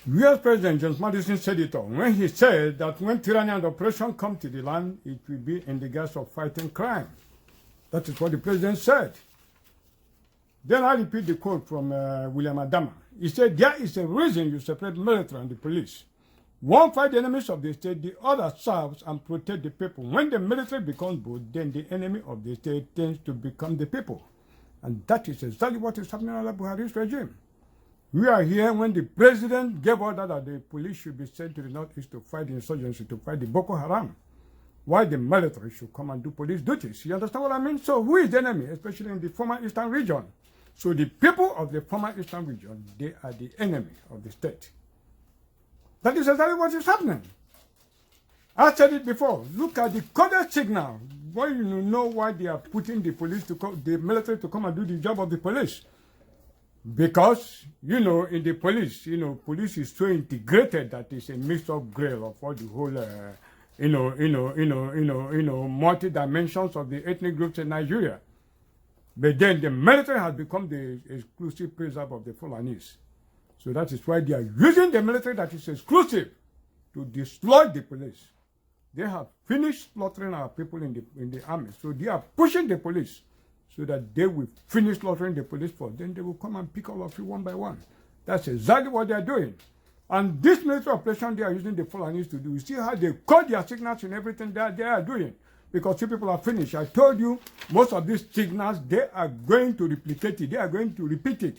US President James Madison said it all when he said that when tyranny and oppression come to the land, it will be in the guise of fighting crime. That is what the president said. Then I repeat the quote from William Adama. He said, there is a reason you separate military and the police. One fight the enemies of the state, the other serves and protect the people. When the military becomes both, then the enemy of the state tends to become the people. And that is exactly what is happening under Buhari's regime. We are here when the president gave order that the police should be sent to the northeast to fight the insurgency, to fight the Boko Haram. Why the military should come and do police duties. You understand what I mean? So who is the enemy, especially in the former eastern region? So the people of the former eastern region, they are the enemy of the state. That is exactly what is happening. I said it before. Look at the coded signal. Why you know why they are putting the police to the military to come and do the job of the police? Because, you know, in the police, you know, police is so integrated that it's a mixed up grail of all the whole, multi dimensions of the ethnic groups in Nigeria. But then the military has become the exclusive preserve of the Fulanis. So that is why they are using the military that is exclusive to destroy the police. They have finished slaughtering our people in the army. So they are pushing the police so that they will finish slaughtering the police force. Then they will come and pick all of you one by one. That's exactly what they are doing. And this military operation they are using the Fulanis to do, you see how they code their signals and everything that they are doing. Because you people are finished. I told you, most of these signals, they are going to replicate it. They are going to repeat it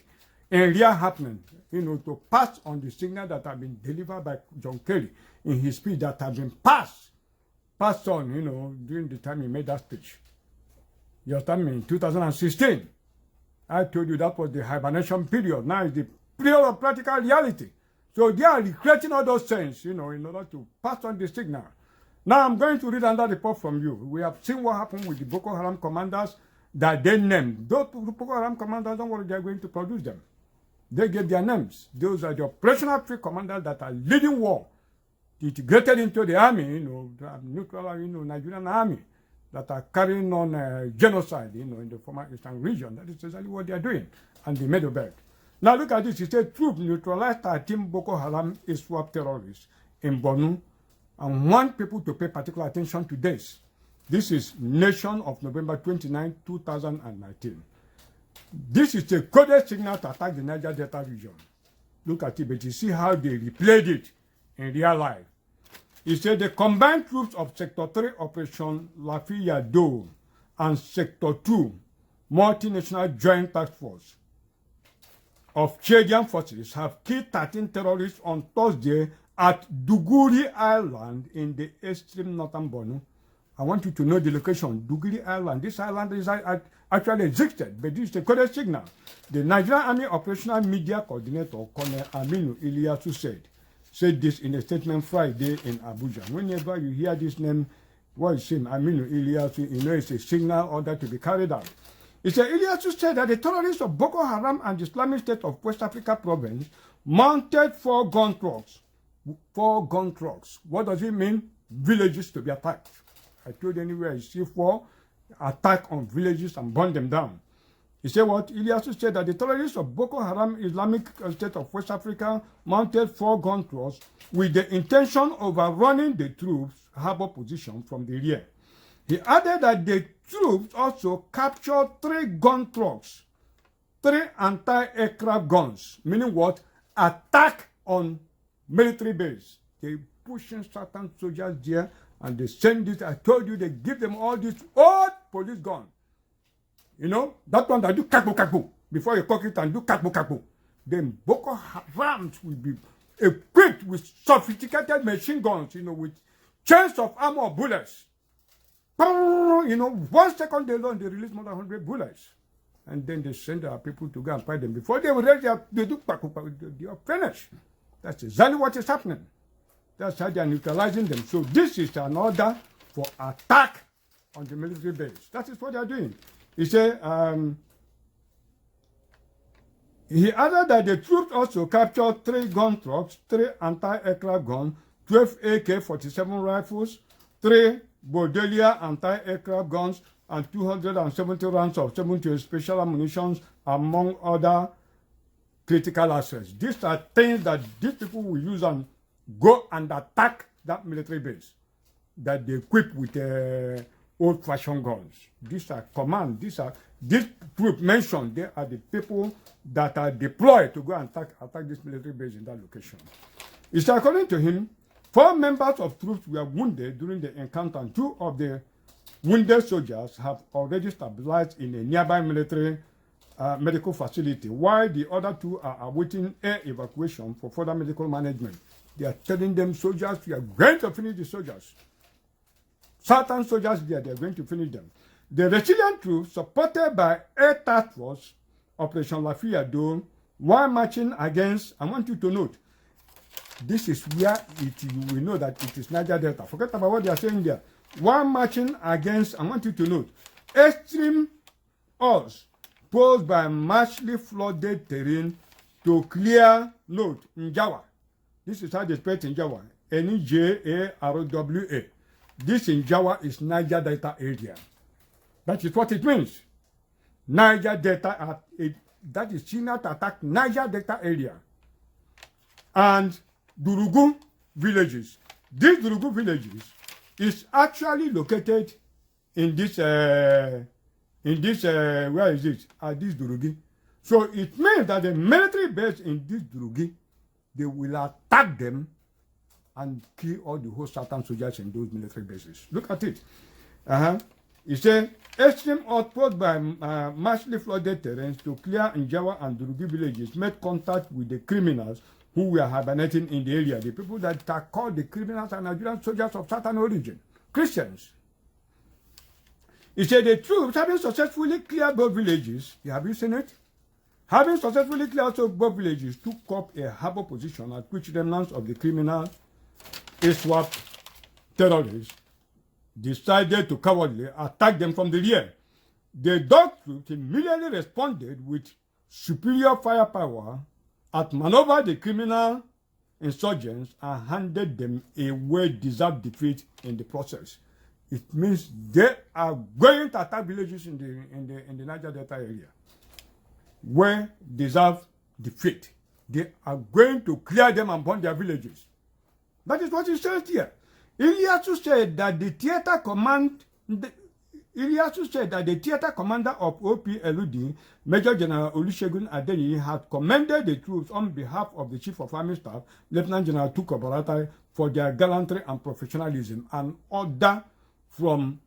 in real happening. You know, to pass on the signal that have been delivered by John Kerry in his speech that have been passed on, you know, during the time he made that speech. You understand me? In 2016, I told you that was the hibernation period. Now it's the period of practical reality. So they are recreating all those things, you know, in order to pass on the signal. Now I'm going to read another report from you. We have seen what happened with the Boko Haram commanders that they named. Those Boko Haram commanders, don't worry, they're going to produce them. They gave their names. Those are the operational field commanders that are leading war, integrated into the army, you know, the neutral, you know, Nigerian army, that are carrying on genocide, you know, in the former eastern region. That is exactly what they are doing. And they made a bet. Now look at this. It said troops neutralized 13 Boko Haram ISWAP terrorists in Borno and want people to pay particular attention to this. This is Nation of November 29, 2019. This is a coded signal to attack the Niger Delta region. Look at it, but you see how they replayed it in real life. It said the combined troops of Sector 3 Operation Lafiya Do and Sector 2 Multinational Joint Task Force of Chadian forces have killed 13 terrorists on Thursday at Duguri Island in the extreme northern Borno. I want you to know the location, Duguri Island. This island is actually existed, but this is a coded signal. The Nigerian Army Operational Media Coordinator, Colonel Aminu Iliasu said this in a statement Friday in Abuja. Whenever you hear this name, what is him, Aminu Iliasu, you know it's a signal order to be carried out. It said Iliasu said that the terrorists of Boko Haram and the Islamic State of West Africa province mounted 4 gun trucks. 4 gun trucks. What does it mean? Villages to be attacked. I told you anywhere you see 4, attack on villages and burn them down. He said what? Iliasu said that the terrorists of Boko Haram Islamic State of West Africa mounted 4 gun trucks with the intention of overrunning the troops' harbor position from the rear. He added that the troops also captured 3 gun trucks, 3 anti-aircraft guns, meaning what? Attack on military base. They pushing certain soldiers there and they send it. I told you they give them all this old police gun. You know, that one that do kakbo kakbo before you cock it and do kakbo kakbo. Then Boko Haram will be equipped with sophisticated machine guns, you know, with chains of armor bullets. You know, 1 second they learn, they release more than 100 bullets. And then they send our people to go and fight them. Before they were ready, they do kakbo kakbo. They are finished. That's exactly what is happening. That's how they are neutralizing them. So this is an order for attack on the military base. That is what they are doing. He said, he added that the troops also captured 3 gun trucks, 3 anti-aircraft guns, 12 AK-47 rifles, 3 Bordelia anti-aircraft guns, and 270 rounds of 78 special ammunition, among other critical assets. These are things that these people will use and go and attack that military base that they equip with old-fashioned guns. These are command. These group mentioned. They are the people that are deployed to go and attack this military base in that location. It's according to him, 4 members of troops were wounded during the encounter, and 2 of the wounded soldiers have already stabilized in a nearby military medical facility, while the other 2 are awaiting air evacuation for further medical management. They are telling them, soldiers, we are going to finish the soldiers. Certain soldiers there, they are going to finish them. The resilient troops, supported by Air Task Force, Operation Lafayette, while marching against, I want you to note, this is where you will know that it is Niger Delta. Forget about what they are saying there. While marching against, I want you to note, extreme odds posed by martially flooded terrain to clear, note, Njawa. This is how they spell Njawa. N-J-A-R-W-A. This Njawa is Niger Delta area. That is what it means. Niger Delta, that is China to attack Niger Delta area. And Durugu villages. These Durugu villages is actually located in this, where is it? This Durugi. So it means that the military base in this Durugi, they will attack them and kill all the whole Satan soldiers in those military bases. Look at it. He said, extreme outpost by massively flooded terrains to clear Njawa and Durugi villages made contact with the criminals who were hibernating in the area. The people that are called the criminals are Nigerian soldiers of Satan origin, Christians. He said the troops, having successfully cleared both villages, have you seen it? Having successfully cleared both villages, took up a harbor position at which remnants of the criminal ISWAP terrorists decided to cowardly attack them from the rear. The dog troops immediately responded with superior firepower, outmaneuvered the criminal insurgents, and handed them a well-deserved defeat in the process. It means they are going to attack villages in the Niger Delta area where deserve defeat. They are going to clear them and burn their villages. That is what he says here. Ilyasu said that the theater commander of OPLUD, Major General Olusegun Adeniyi, had commended the troops on behalf of the Chief of Army Staff, Lieutenant General Tukur Buratai, for their gallantry and professionalism, and order from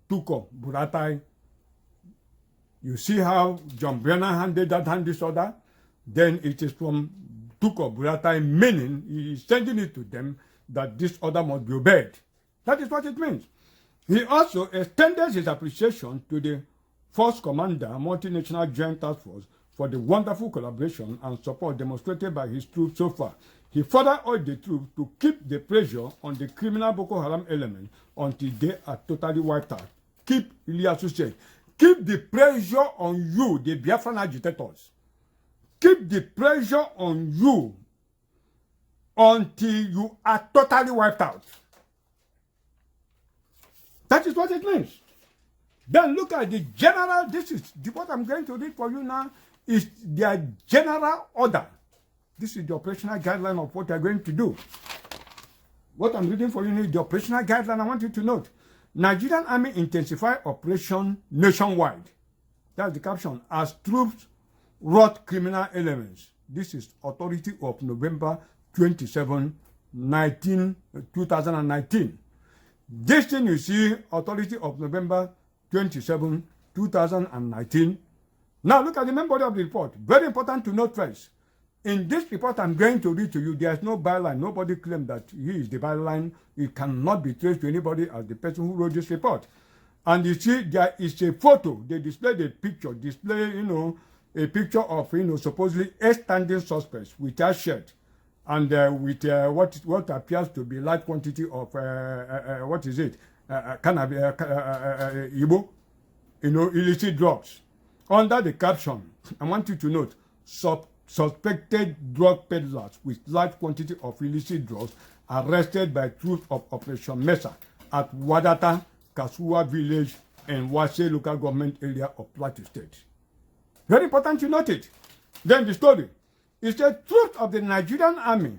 Tukur Buratai. You see how John Brennan handed this order? Then it is from Tukur Buratai, meaning he is sending it to them that this order must be obeyed. That is what it means. He also extended his appreciation to the Force Commander, Multinational Joint Task Force, for the wonderful collaboration and support demonstrated by his troops so far. He further urged the troops to keep the pressure on the criminal Boko Haram element until they are totally wiped out. Keep, Ilyasu said, keep the pressure on you, the Biafran agitators. Keep the pressure on you until you are totally wiped out. That is what it means. Then look at the general, this is what I'm going to read for you now, is their general order. This is the operational guideline of what they're going to do. What I'm reading for you is the operational guideline. I want you to note. Nigerian Army intensify operation nationwide. That's the caption. As troops rout criminal elements. This is authority of November 27, 2019. This thing you see, authority of November 27, 2019. Now look at the main body of the report. Very important to note first. In this report I'm going to read to you, there is no byline. Nobody claimed that he is the byline. It cannot be traced to anybody as the person who wrote this report. And you see, there is a photo. They displayed a picture, a picture of, supposedly a standing suspects with a shirt and with what appears to be large quantity of, illicit drugs. Under the caption, I want you to note, suspected drug peddlers with large quantity of illicit drugs arrested by troops of Operation Mesa at Wadata, Kasuwa village and Wase local government area of Plateau State. Very important you note it. Then the story. It said troops of the Nigerian army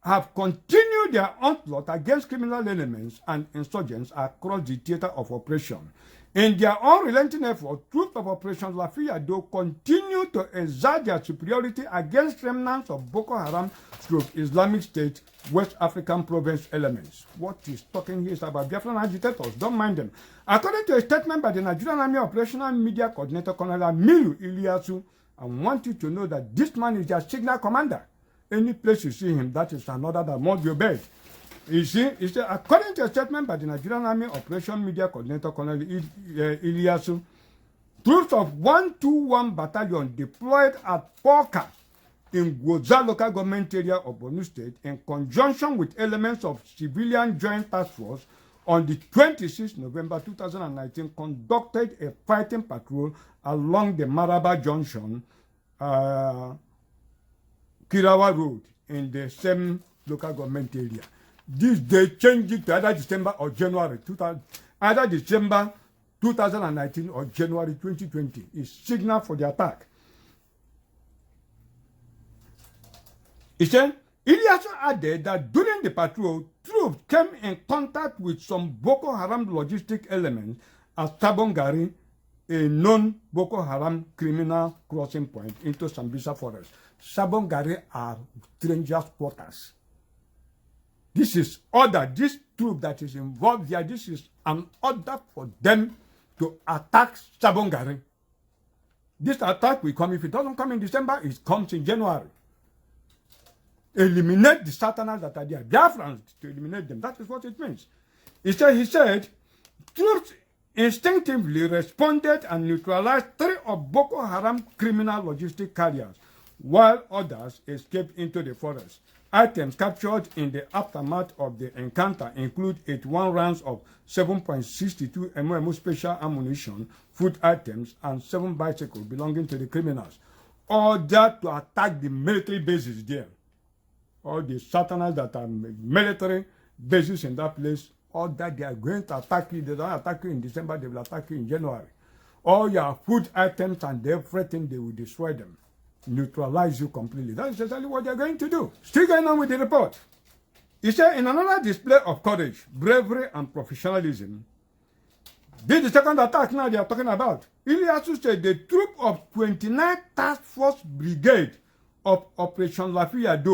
have continued their onslaught against criminal elements and insurgents across the theater of operation. In their unrelenting effort, troops of Operation Lafayette continue to exert their superiority against remnants of Boko Haram / Islamic State West African province elements. What he's talking here is about Biafran agitators. Don't mind them. According to a statement by the Nigerian Army Operational Media Coordinator Colonel Amiru Iliasu, I want you to know that this man is their signal commander. Any place you see him, that is another that must be obeyed. You see, according to a statement by the Nigerian Army Operation Media Coordinator Colonel Iliasu, troops of 121 Battalion deployed at Polka in Goza local government area of Borno State in conjunction with elements of civilian joint task force on the 26th November 2019 conducted a fighting patrol along the Maraba Junction, Kirawa Road in the same local government area. This day changed it to either December or January 2000, either December 2019 or January 2020. It's signal for the attack. He said, Iliasu added that during the patrol, troops came in contact with some Boko Haram logistic elements at Sabongari, a known Boko Haram criminal crossing point into Sambisa Forest. Sabongari are strangers' quarters. This is order. This troop that is involved here, this is an order for them to attack Sabongari. This attack will come. If it doesn't come in December, it comes in January. Eliminate the Satanas that are there. Biafrans, to eliminate them. That is what it means. He said, troops instinctively responded and neutralized 3 of Boko Haram criminal logistic carriers, while others escaped into the forest. Items captured in the aftermath of the encounter include 81 rounds of 7.62 mm special ammunition, food items, and 7 bicycles belonging to the criminals, ordered to attack the military bases there. All the Satanas that are military bases in that place, all that they are going to attack you. They don't attack you in December, they will attack you in January. All your food items and everything, they will destroy them. Neutralize you completely. That's exactly what they're going to do. Still going on with the report. He said, in another display of courage, bravery, and professionalism, this is the second attack now they are talking about. Iliasu said the troop of 29 Task Force Brigade of Operation Lafayette,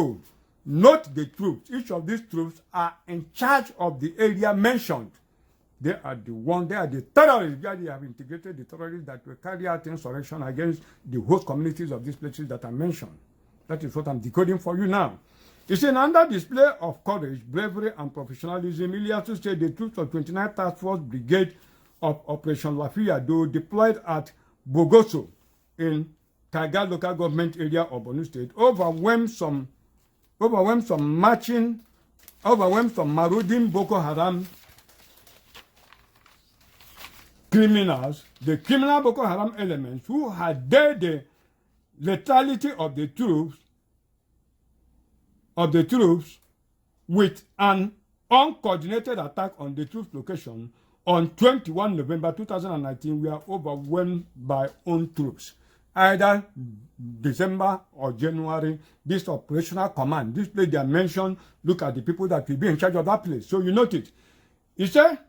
not the troops. Each of these troops are in charge of the area mentioned. They are the terrorists. They have integrated the terrorists that will carry out insurrection against the host communities of these places that are mentioned. That is what I'm decoding for you now. It's an under display of courage, bravery, and professionalism. Iliasu said the troops of 29th Task Force Brigade of Operation Lafayette deployed at Bogoso in Kaga local government area of Borno State overwhelmed some marauding Boko Haram criminals, the criminal Boko Haram elements who had dared the lethality of the troops with an uncoordinated attack on the troops location on 21 November 2019 were overwhelmed by own troops. Either December or January, this operational command, this place they are mentioned, look at the people that will be in charge of that place. So you note it. He said,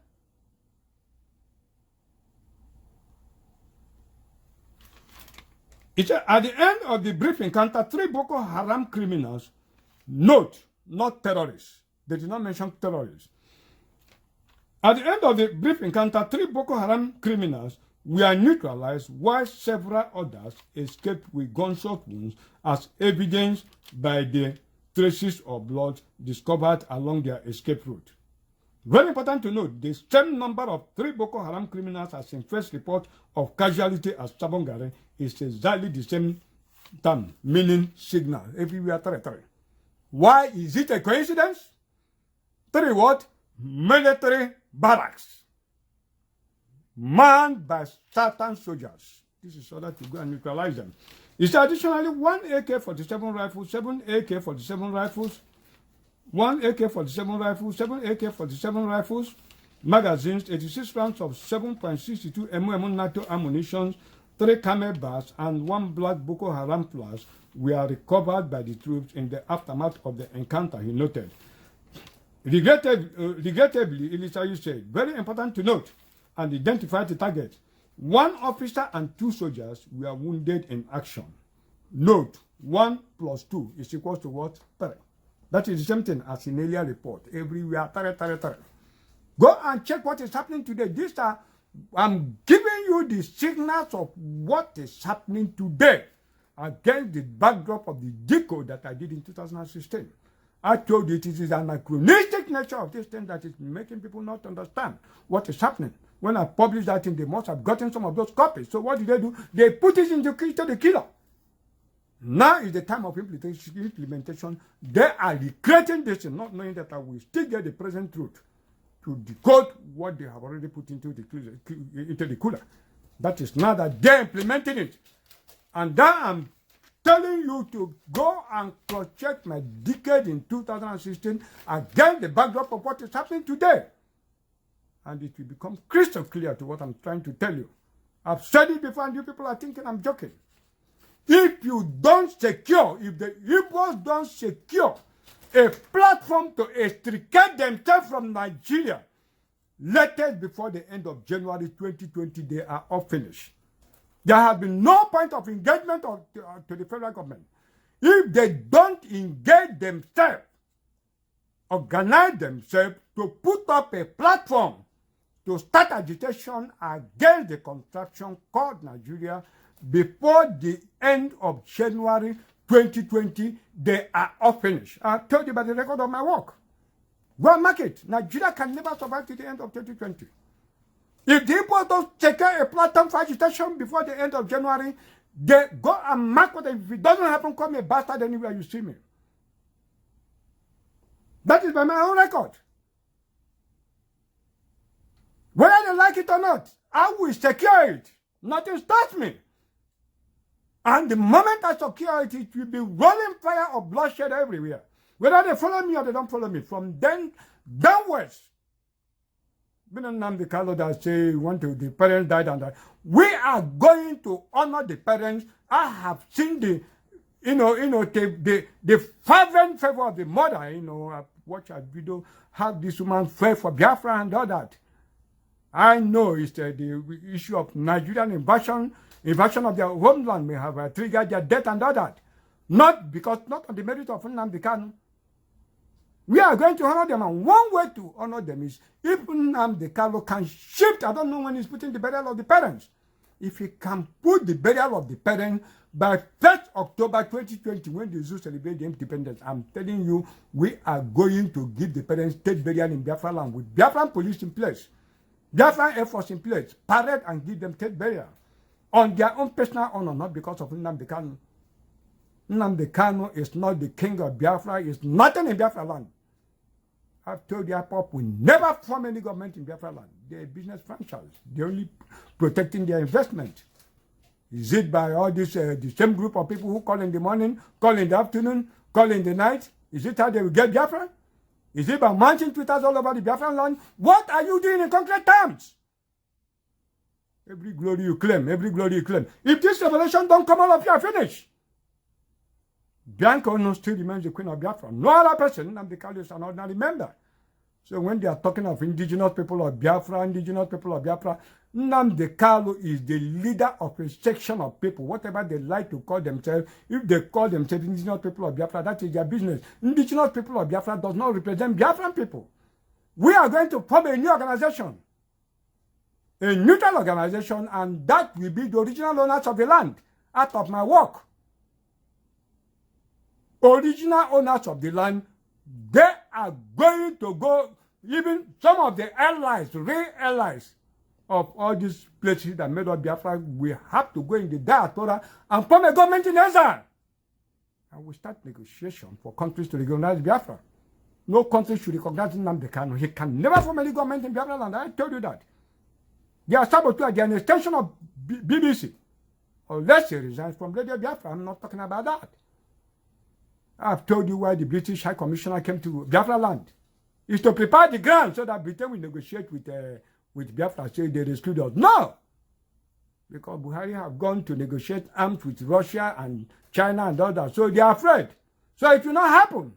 at the end of the brief encounter, 3 Boko Haram criminals, note, not terrorists. They did not mention terrorists. At the end of the brief encounter, 3 Boko Haram criminals were neutralized, while several others escaped with gunshot wounds, as evidenced by the traces of blood discovered along their escape route. Very important to note, the same number of 3 Boko Haram criminals as in first report of casualty as Sabongari is exactly the same term, meaning signal. Everywhere 3. Why is it a coincidence? 3 what? Military barracks manned by Satan soldiers. This is order to go and neutralize them. It's additionally 1 AK-47 rifle, 7 AK-47 rifles, 1 AK-47 rifle, 7 AK-47 rifles, magazines, 86 rounds of 7.62 mm NATO ammunition, 3 camel bars, and 1 black Boko Haram flash were recovered by the troops in the aftermath of the encounter, he noted. Regrettably, Elisayu said, very important to note and identify the target. 1 officer and 2 soldiers were wounded in action. Note, 1 plus 2 is equal to what? 3. That is the same thing as in earlier report. Everywhere, 3. Go and check what is happening today. I'm giving you the signals of what is happening today against the backdrop of the decode that I did in 2016. I told you it is an anachronistic nature of this thing that is making people not understand what is happening. When I published that in the mosque, I've gotten some of those copies. So what do? They put it into the killer. Now is the time of implementation. They are recreating this and not knowing that I will still get the present truth to decode what they have already put into the cooler. That is now that they're implementing it. And then I'm telling you to go and cross-check my decade in 2016 against the backdrop of what is happening today. And it will become crystal clear to what I'm trying to tell you. I've said it before and you people are thinking I'm joking. If you don't secure, if the Igbos don't secure a platform to extricate themselves from Nigeria, latest before the end of January 2020, they are all finished. There has been no point of engagement to the federal government. If they don't engage themselves, organize themselves to put up a platform to start agitation against the construction called Nigeria before the end of January 2020, they are all finished. I told you about the record of my work. Go and mark it. Nigeria can never survive to the end of 2020. If the people don't secure a platform for agitation before the end of January, they go and mark what. If it doesn't happen, call me a bastard anywhere you see me. That is by my own record. Whether they like it or not, I will secure it. Nothing stops me. And the moment I secure it, it will be rolling fire of bloodshed everywhere. Whether they follow me or they don't follow me. From then downwards, Namdi that say the parents died and that. We are going to honor the parents. I have seen the fervent favor of the mother. I watch a video, have this woman pray for Biafra and all that. I know it's the issue of Nigerian invasion of their homeland may have triggered their death and all that. Not on the merit of Nnamdi Kanu. We are going to honor them, and one way to honor them is if Nnamdi Kanu can shift. I don't know when he's putting the burial of the parents. If he can put the burial of the parents by 1st October 2020, when the Zoo celebrate the independence, I'm telling you, we are going to give the parents state burial in Biafra land with Biafran police in place, Biafran Air Force in place, parade and give them state burial on their own personal honor, not because of Nnamdi Kanu. Nnamdi Kanu is not the king of Biafra. Is nothing in Biafra land. I've told you, IPOP will never form any government in Biafra land. They're a business franchise. They're only protecting their investment. Is it by all this the same group of people who call in the morning, call in the afternoon, call in the night? Is it how they will get Biafra? Is it by mounting Twitters all over the Biafran land? What are you doing in concrete terms? Every glory you claim, every glory you claim. If this revelation don't come, all of you are finished. Bianca Ono still remains the queen of Biafra. No other person, Nnamdi Kanu, is an ordinary member. So when they are talking of indigenous people of Biafra, Nnamdi Kanu is the leader of a section of people, whatever they like to call themselves. If they call themselves indigenous people of Biafra, that is their business. Indigenous people of Biafra does not represent Biafran people. We are going to form a new organization, a neutral organization, and that will be the original owners of the land out of my work. Original owners of the land, they are going to go, even some of the allies, real allies of all these places that made up Biafra, we have to go in the diaspora and form a government in exile. And we start negotiation for countries to recognize Biafra. No country should recognize Nnamdi Kanu. He can never form any government in Biafra land. I told you that. They are saboteurs. They are an extension of BBC. Unless he resigns from Radio Biafra, I'm not talking about that. I've told you why the British High Commissioner came to Biafra land. It's to prepare the ground so that Britain will negotiate with Biafra, say they rescued us. No! because Buhari have gone to negotiate arms with Russia and China and others. So they are afraid. So it will not happen.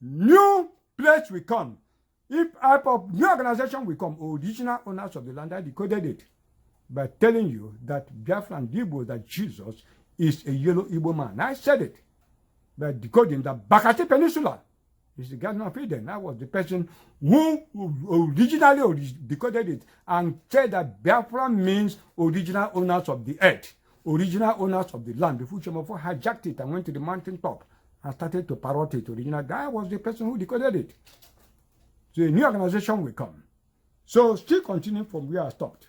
New place will come. If new organization will come, original owners of the land, I decoded it by telling you that Biafran Igbo, that Jesus is a yellow Igbo man. I said it by decoding that Bakati Peninsula is the Garden of Eden. I was the person who originally decoded it and said that Biafra means original owners of the earth, original owners of the land. The Fuchemofo hijacked it and went to the mountain top and started to parrot it. Original guy was the person who decoded it. So a new organization will come. So still continuing from where I stopped.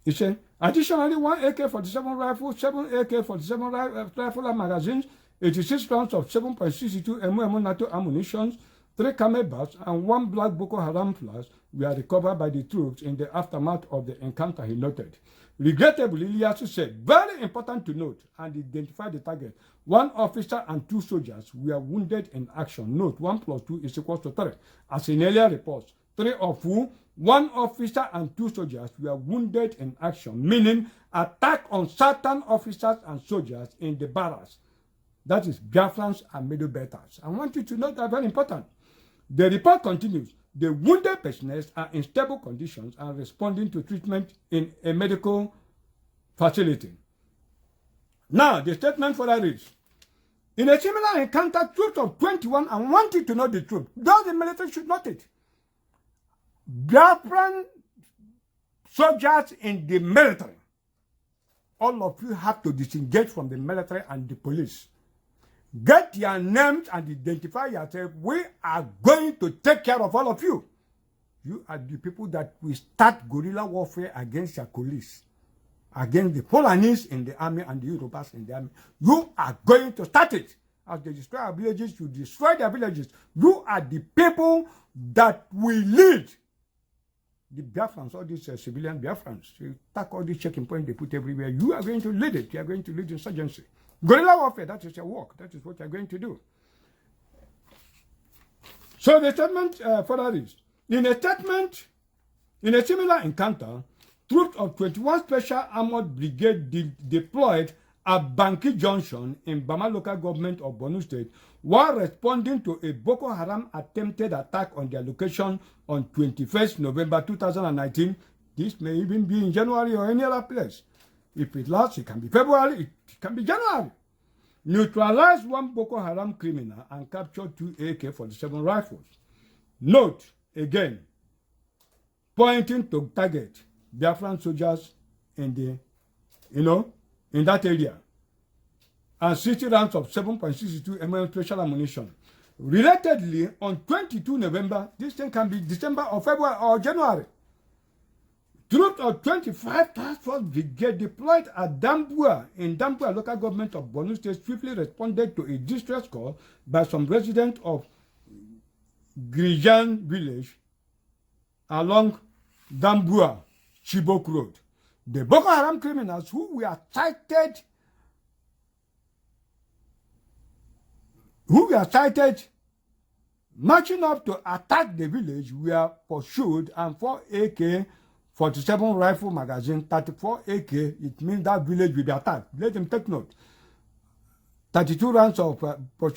He said, additionally, 1 AK-47 rifle, 7 AK-47 rifle and magazines, 86 rounds of 7.62 mm NATO ammunition, 3 camel bats, and 1 black Boko Haram flash were recovered by the troops in the aftermath of the encounter, he noted. Regrettably, Ilyasu said, very important to note and identify the target. 1 officer and 2 soldiers were wounded in action. Note, 1 + 2 is equal to 3. As in earlier reports, 3 of whom 1 officer and 2 soldiers were wounded in action, meaning attack on certain officers and soldiers in the barracks. That is Biafrans and middle belters. I want you to note that very important. The report continues. The wounded personnel are in stable conditions and responding to treatment in a medical facility. Now, the statement further reads, in a similar encounter, troops of 21, I want you to know the truth, though the military should note it. Biafran soldiers in the military, all of you have to disengage from the military and the police. Get your names and identify yourself. We are going to take care of all of you. You are the people that will start guerrilla warfare against your police, against the Fulanis in the army and the Yorubas in the army. You are going to start it. As they destroy our villages, you destroy their villages. You are the people that will lead the Biafrans, all these civilian Biafrans. You take all these checking points they put everywhere. You are going to lead it. You are going to lead insurgency. Guerrilla warfare, that is your work. That is what you are going to do. So the statement further is, in a similar encounter, troops of 21 Special Armored Brigade deployed at Banki Junction in Bama local government of Borno State while responding to a Boko Haram attempted attack on their location on 21st November 2019. This may even be in January or any other place. If it lasts, it can be February, it can be January. Neutralized 1 Boko Haram criminal and captured 2 AK-47 rifles. Note, again, pointing to target Biafran soldiers in the, in that area. And 60 rounds of 7.62 mm special ammunition. Relatedly, on 22 November, this thing can be December or February or January. Troops of 25 Task Force Brigade deployed at Dambua in Dambua local government of Borno State swiftly responded to a distress call by some residents of Grijan village along Dambua Chibok Road. The Boko Haram criminals who were cited marching up to attack the village were pursued and 4 AK-47 rifle magazine, 34 AK, it means that village will be attacked. Let them take note. 32 rounds of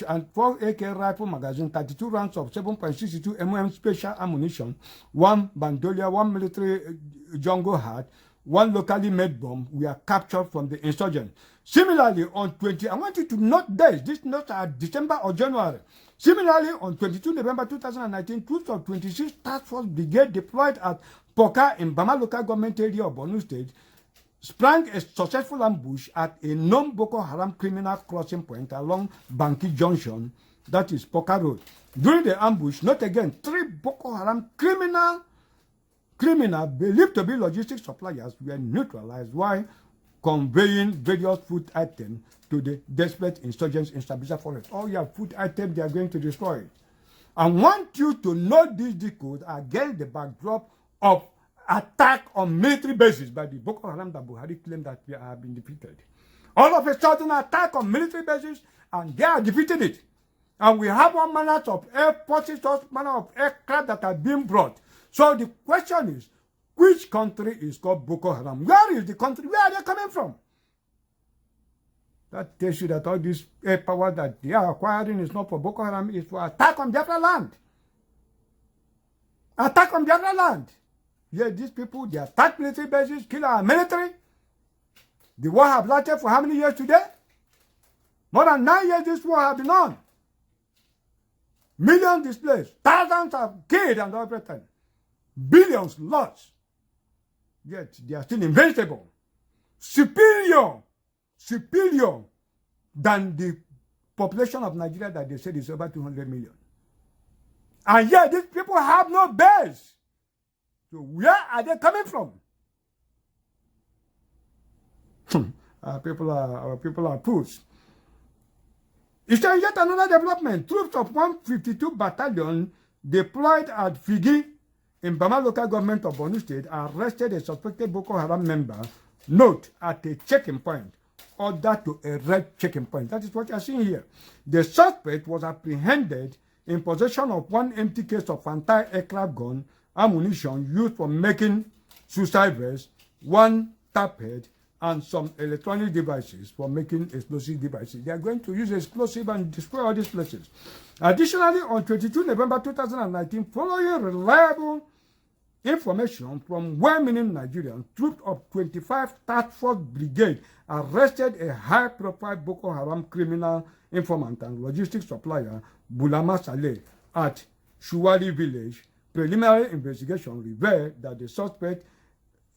and 4 AK rifle magazine, 32 rounds of 7.62 mm special ammunition, 1 bandolia, 1 military jungle hat, 1 locally made bomb were captured from the insurgents. Similarly, on 20, I want you to note this. This not December or January. Similarly, on 22 November 2019, troops of 26 Task Force Brigade deployed at Poka in Bama local government area of Borno State sprang a successful ambush at a non-Boko Haram criminal crossing point along Banki Junction, that is Poka Road. During the ambush, not again, 3 Boko Haram criminal believed to be logistics suppliers were neutralized while conveying various food items to the desperate insurgents in Sabisa Forest. All your food items, they are going to destroy it. I want you to know this decode against the backdrop of attack on military bases by the Boko Haram that Buhari claimed that we have been defeated. All of a sudden, attack on military bases, and they are defeating it. And we have all manners of air forces, all manner of aircraft that are being brought. So the question is, which country is called Boko Haram? Where is the country? Where are they coming from? That tells you that all this air power that they are acquiring is not for Boko Haram, it's for attack on Biafra land. Attack on Biafra land. Yeah, these people, they attack military bases, kill our military. The war have lasted for how many years today? More than 9 years this war has been on. Millions displaced, thousands are killed and everything. Billions lost. Yet they are still invincible. Superior than the population of Nigeria that they said is over 200 million. And yet these people have no base. So where are they coming from? Our people are fools. It's yet another development. Troops of 152 battalion deployed at Figi in Bama local government of Borno State arrested a suspected Boko Haram member, note, at a checking point, ordered to a red checking point. That is what you are seeing here. The suspect was apprehended in possession of one empty case of anti-aircraft gun ammunition used for making suicide vests, one tap head, and some electronic devices for making explosive devices. They are going to use explosive and destroy all these places. Additionally, on 22 November 2019, following reliable information from well-meaning Nigerians, troops of 25 Task Force Brigade arrested a high-profile Boko Haram criminal informant and logistics supplier, Bulama Saleh, at Shuwari village. Preliminary investigation revealed that the suspect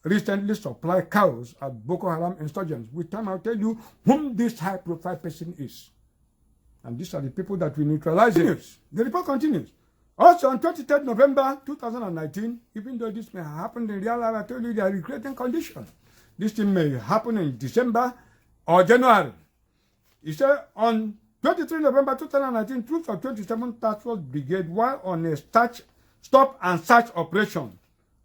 recently supplied cows at Boko Haram insurgents. With time, I'll tell you whom this high-profile person is. And these are the people that we neutralize. The report continues. Also, on 23rd November 2019, even though this may happen in real life, I told you they are recreating conditions. This thing may happen in December or January. He said on 23 November 2019, troops of 27th Task Force Brigade, while on a stop and search operation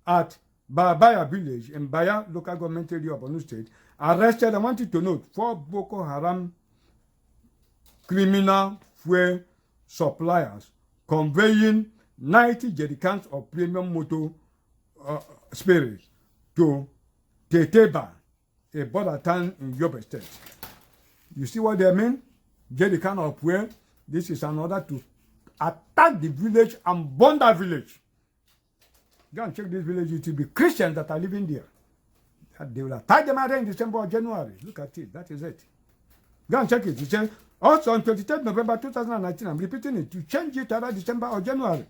at Babaya village in Baya local government area of Borno State, arrested, I want you to note, 4 Boko Haram criminal fuel suppliers conveying 90 jerrycans of premium motor spirits to Teteba, a border town in Yobe State. You see what they mean? Jerrycan of fuel. This is an order to attack the village and burn that village. Go and check this village. It will be Christians that are living there. They will attack them either in December or January. Look at it. That is it. Go and check it. It says, also on 23rd November 2019, I'm repeating it, to change it either December or January.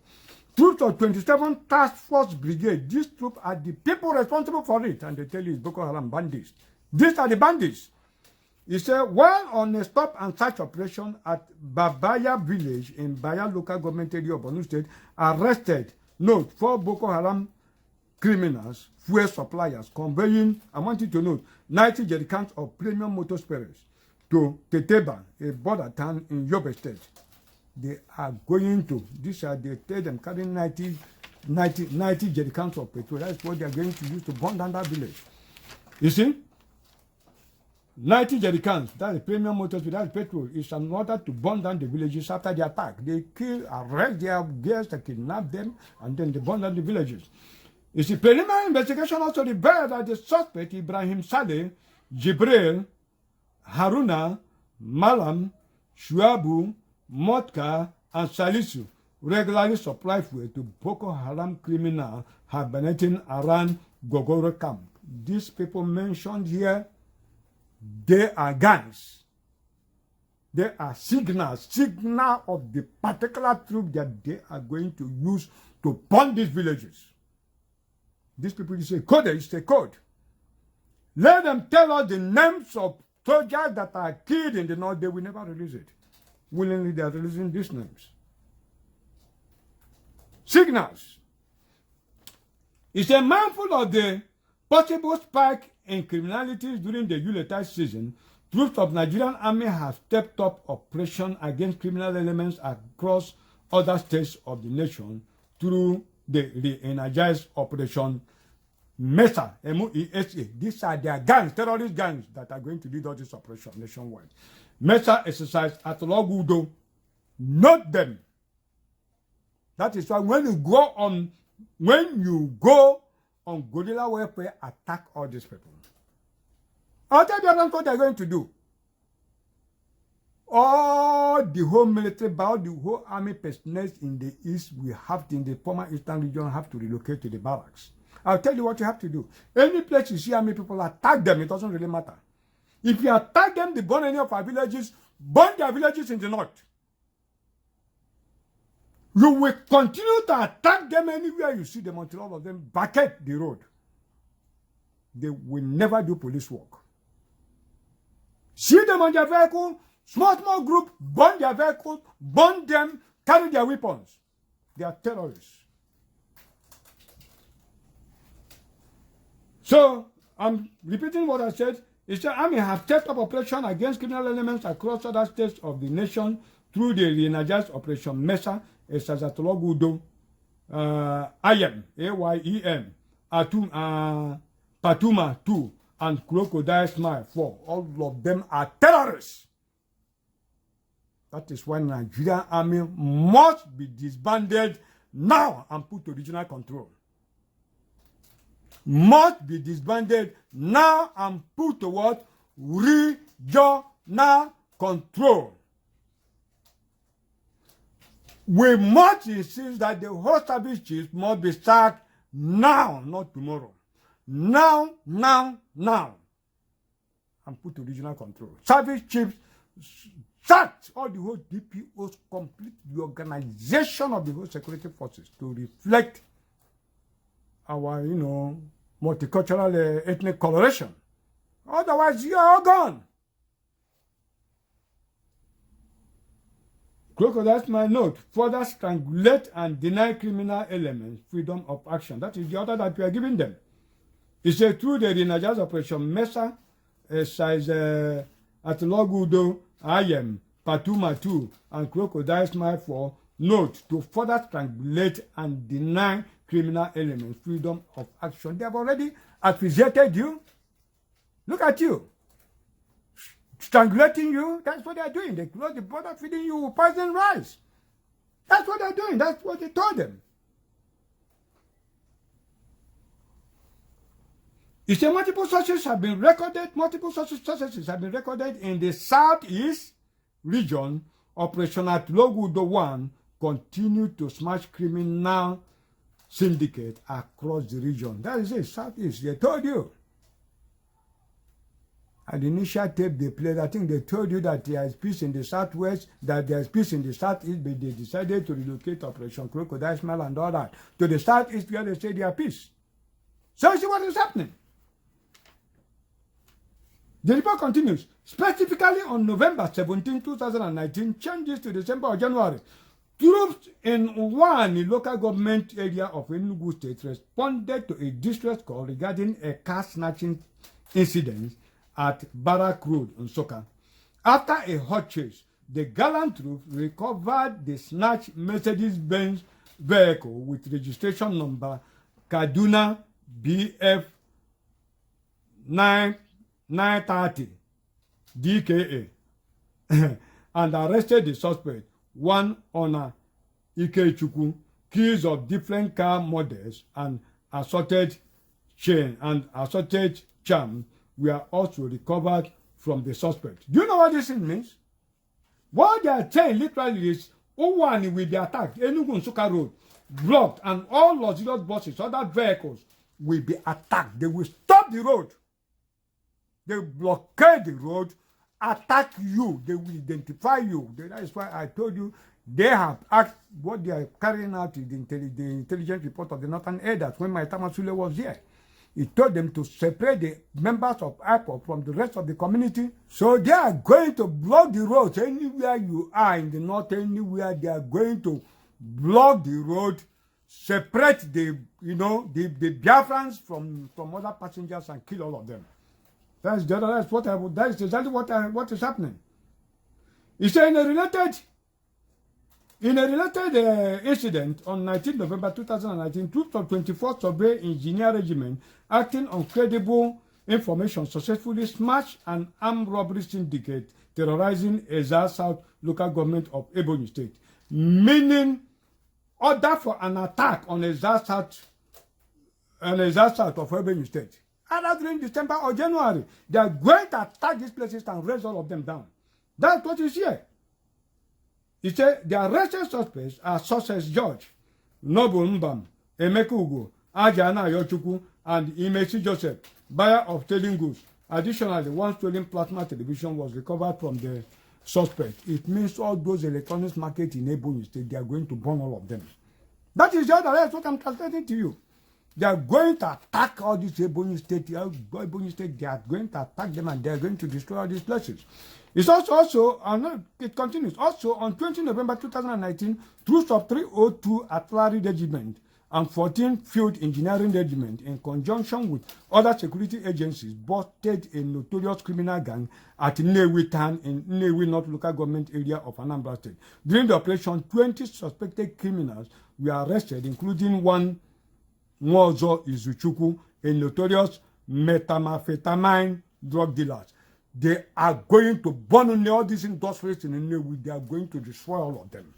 Troops of 27th Task Force Brigade, these troops are the people responsible for it. And they tell you it's Boko Haram bandits. These are the bandits. He said, while on a stop and search operation at Babaya village in Baya local government area of Borno State, arrested, note, 4 Boko Haram criminals, fuel suppliers, conveying, I want you to note, 90 jerrycans of premium motor spirits to Teteba, a border town in Yobe State. They are going to, these are, they tell them carrying 90 jerrycans of petrol. That's what they are going to use to burn down that village. You see? 90 jerrycans, that's the premium motors, that's petrol, is an order to burn down the villages after the attack. They kill, arrest their guests, they kidnap them, and then they burn down the villages. You see, preliminary investigation also revealed that the suspect, Ibrahim Saleh, Jibril, Haruna, Malam, Shuabu, Motka, and Salisu regularly supply fuel to Boko Haram criminals hibernating around Gogoro camp. These people mentioned here, they are gangs. They are signal of the particular troop that they are going to use to burn these villages. These people say code, it's a code. Let them tell us the names of soldiers that are killed in the north. They will never release it. Willingly, they are releasing these names. Signals. It's a mindful of the possible spike in criminality during the Yuletide season. Troops of Nigerian Army have stepped up operation against criminal elements across other states of the nation through the re-energized Operation MESA, M-E-S-A. These are their gangs, terrorist gangs, that are going to lead all this operation nationwide. MESA exercise at Logudo. Note them. That is why when you go on guerrilla warfare attack all these people. I'll tell you what they're going to do. All the whole military, about the whole army personnel in the east, we have to, in the former eastern region, have to relocate to the barracks. I'll tell you what you have to do. Any place you see army people, attack them. It doesn't really matter. If you attack them, they burn any of our villages, burn their villages in the north. You will continue to attack them anywhere you see them until all of them vacate the road. They will never do police work. See them on their vehicle, small group, burn their vehicles, burn them, carry their weapons. They are terrorists. So, I'm repeating what I said. It's the army have stepped up operation against criminal elements across other states of the nation through the re-energized Operation Mesa, Esazatologudo, Ayem, AYEM, Patuma 2, and Crocodile Smile 4. All of them are terrorists. That is why Nigerian army must be disbanded now and put to regional control. Must be disbanded now and put to what? Regional control. We must insist that the whole service chiefs must be sacked now, not tomorrow. Now. And put to regional control. Service chiefs sacked. All the whole DPOs, complete the organization of the whole security forces to reflect our, multicultural ethnic coloration. Otherwise, you're all gone. Crocodile's my note. Further strangulate and deny criminal elements freedom of action. That is the order that we are giving them. It says through the re-energized Operation Mesa, size Atologudo, Ayem, Patuma 2, and Crocodile Smile 4, note to further strangulate and deny criminal elements freedom of action. They have already asphyxiated you. Look at you. Strangulating you. That's what they're doing. They close the border, feeding you poison rice. That's what they're doing. That's what they told them. It's a multiple sources have been recorded. Multiple sources have been recorded in the southeast region. Operation Atologudo 1 continued to smash criminal syndicate across the region. That is it, southeast. They told you. At the initial tape they played, I think they told you that there is peace in the southwest, that there is peace in the southeast, but they decided to relocate Operation Crocodile Smile and all that to the southeast where they say they are peace. So you see what is happening. The report continues. Specifically on November 17, 2019, changes to December or January, troops in one local government area of Enugu State responded to a distress call regarding a car snatching incident at Barak Road in Soka. After a hot chase, the gallant troops recovered the snatched Mercedes-Benz vehicle with registration number Kaduna BF 930 DKA and arrested the suspect, one owner Ikechukwu, keys of different car models and assorted chain and assorted charm were also recovered from the suspect. Do you know what this means? What they are saying literally is Owani will be attacked. Enugu Nsukka Road blocked and all luxurious buses, other vehicles will be attacked. They will stop the road. They blockade the road, attack you. They will identify you. That is why I told you they have asked what they are carrying out in the intelligence report of the Northern Elders when my Tamasule was here. He told them to separate the members of IPOP from the rest of the community. So they are going to block the roads anywhere you are in the north, anywhere they are going to block the road, separate the Biafrans from other passengers and kill all of them. That's exactly what is happening. He said in a related incident on 19 November 2019, troops of 24th Survey Engineer Regiment, acting on credible information, successfully smashed an armed robbery syndicate terrorizing Ezza South local government of Ebonyi State, meaning order for an attack on Ezza South an disaster of Ebonyi State. Either during December or January, they are going to attack these places and raise all of them down. That's what is here. He said the arrested suspects are Success George, Noble Mbam, Emeka Ugo, Ajana Yochuku, and Imesi Joseph, buyer of stolen goods. Additionally, one stolen plasma television was recovered from the suspect. It means all those electronics markets in Ebonyi State, they are going to burn all of them. That is the other. That's what I'm translating to you. They are going to attack all these Ebonyi State. They are going to attack them and they are going to destroy all these places. It's also it continues. Also, on 20 November 2019, troops of 302 Artillery Regiment and 14th Field Engineering Regiment, in conjunction with other security agencies, busted a notorious criminal gang at Nnewi Town in Nnewi North Local Government Area of Anambra State. During the operation, 20 suspected criminals were arrested, including one Nwozo Izuchukwu, a notorious methamphetamine drug dealer. They are going to burn all these industries in Nnewi. They are going to destroy all of them.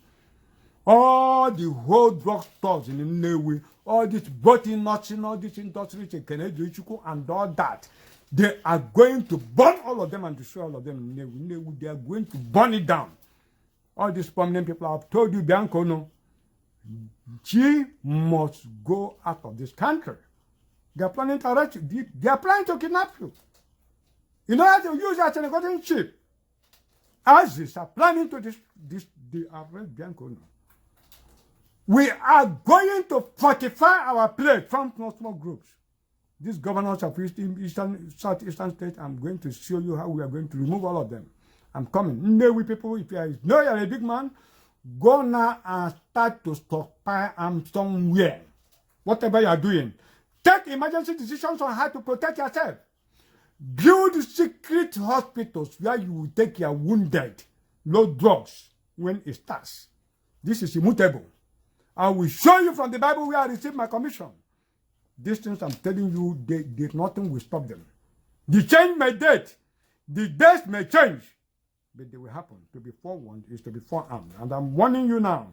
All the whole drug stores in Nnewi, all this boating, nursing, all these industries in Izuchukwu and all that, they are going to burn all of them and destroy all of them in Nnewi. They are going to burn it down. All these prominent people have told you, Bianco, no, she must go out of this country. They are planning to arrest you. They are planning to kidnap you. In order to use as a negotiating chip. ISIS are planning to arrest Bianco. We are going to fortify our place from small groups. These governors of southeastern states, I'm going to show you how we are going to remove all of them. I'm coming. Nnewi people, if you know you're a big man, go now and start to stockpile arms somewhere. Whatever you are doing. Take emergency decisions on how to protect yourself. Build secret hospitals where you will take your wounded, load drugs when it starts. This is immutable. I will show you from the Bible where I received my commission. These things I'm telling you, nothing will stop them. The change may date. The dates may change. But they will happen. To be forewarned is to be forearmed. And I'm warning you now.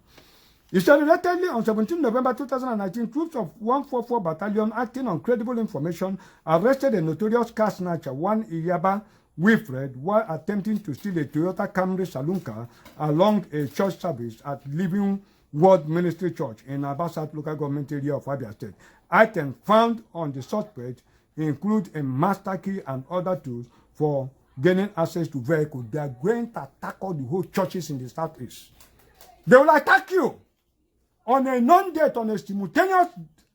It said relatedly on 17 November 2019, troops of 144 Battalion, acting on credible information, arrested a notorious car snatcher, one Iyaba Wilfred, while attempting to steal a Toyota Camry saloon car along a church service at Living Word Ministry Church in Abasat local government area of Abia State. Items found on the suspect include a master key and other tools for gaining access to vehicles. They are going to attack all the whole churches in the southeast. They will attack you on a non-date, on a simultaneous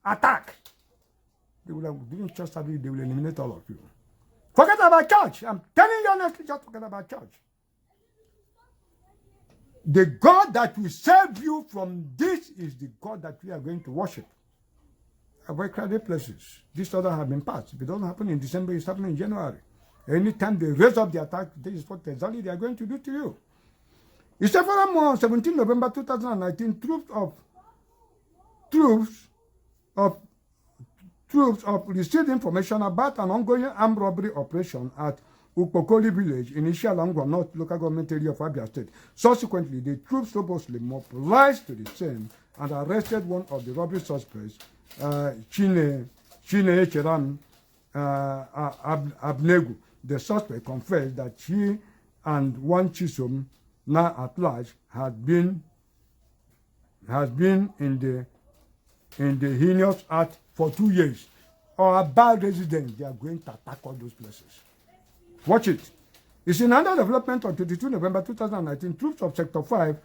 attack. They will have during church service, they will eliminate all of you. Forget about church. I'm telling you honestly, just forget about church. The God that will save you from this is the God that we are going to worship. Avoid crowded places. This order has been passed. If it doesn't happen in December, it's happening in January. Anytime they raise up the attack, this is what exactly they are going to do to you. It's on 17 November 2019, troops received information about an ongoing armed robbery operation at Ukpokoli village in Ishialangwa North local government area of Abia State. Subsequently, the troops robustly mobilized to the scene and arrested one of the robbery suspects, Chine Cheram Abnegu. The suspect confessed that she and one Chisom, now at large, has been in the heinous act for 2 years. Our bad residents, they are going to attack all those places. Watch it. It's in another development on 22 November 2019, troops of Sector 5,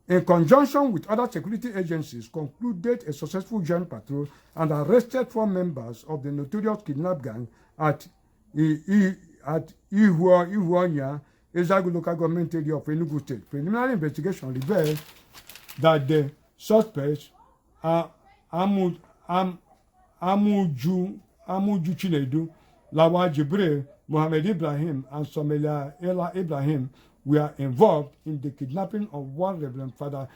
in conjunction with other security agencies, concluded a successful joint patrol and arrested 4 members of the notorious kidnap gang at Ihuanya, Ezagu local government area of Enugu State. Preliminary investigation revealed that the suspects are Amuju Chinedu, Lawa Jibril, Mohammed Ibrahim, and Somelia Ella Ibrahim were involved in the kidnapping of one Reverend Father.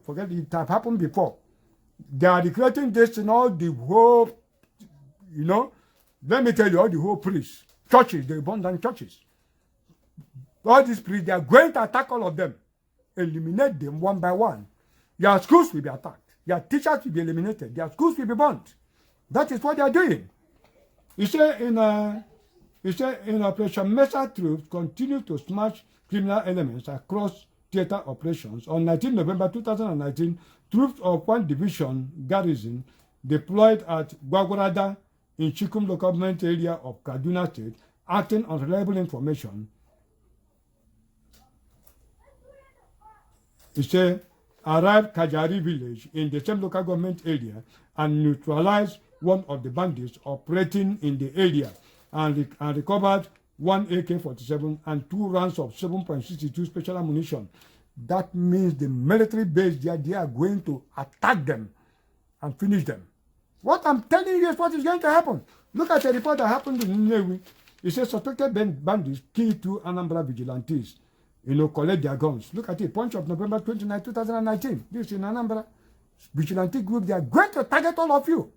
Forget it had happened before. They are declaring this in all the whole, let me tell you, all the whole priests, churches, they burn down churches. All these priests, they are going to attack all of them, eliminate them one by one. Their schools will be attacked. Their teachers will be eliminated. Their schools will be burnt. That is what they are doing. He said in Operation Mesa, troops continue to smash criminal elements across theater operations. On 19 November 2019, troops of 1 division garrison deployed at Gwagwarada in Chikum local government area of Kaduna State, acting on reliable information. He said, arrived Kajari village in the same local government area and neutralized one of the bandits operating in the area and recovered 1 AK-47 and 2 rounds of 7.62 special ammunition. That means the military base there, they are going to attack them and finish them. What I'm telling you is what is going to happen. Look at the report that happened in Nnewi. It says suspected bandits killed 2 Anambra vigilantes. Collect their guns. Look at it. Punch of November 29, 2019. This is in Anambra. Vigilante group, they are going to target all of you.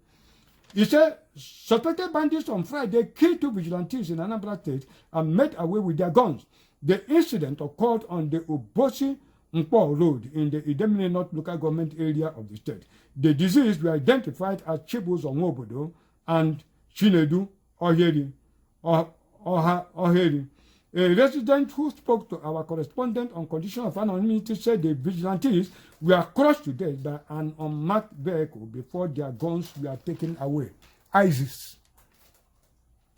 He said, suspected bandits on Friday killed 2 vigilantes in Anambra State and made away with their guns. The incident occurred on the Obosi Nkpo Road in the Idemili North local government area of the state. The deceased were identified as Chibuz Onwobodo and Chinedu Oheri. A resident who spoke to our correspondent on condition of anonymity said the vigilantes were crushed to death by an unmarked vehicle before their guns were taken away. ISIS.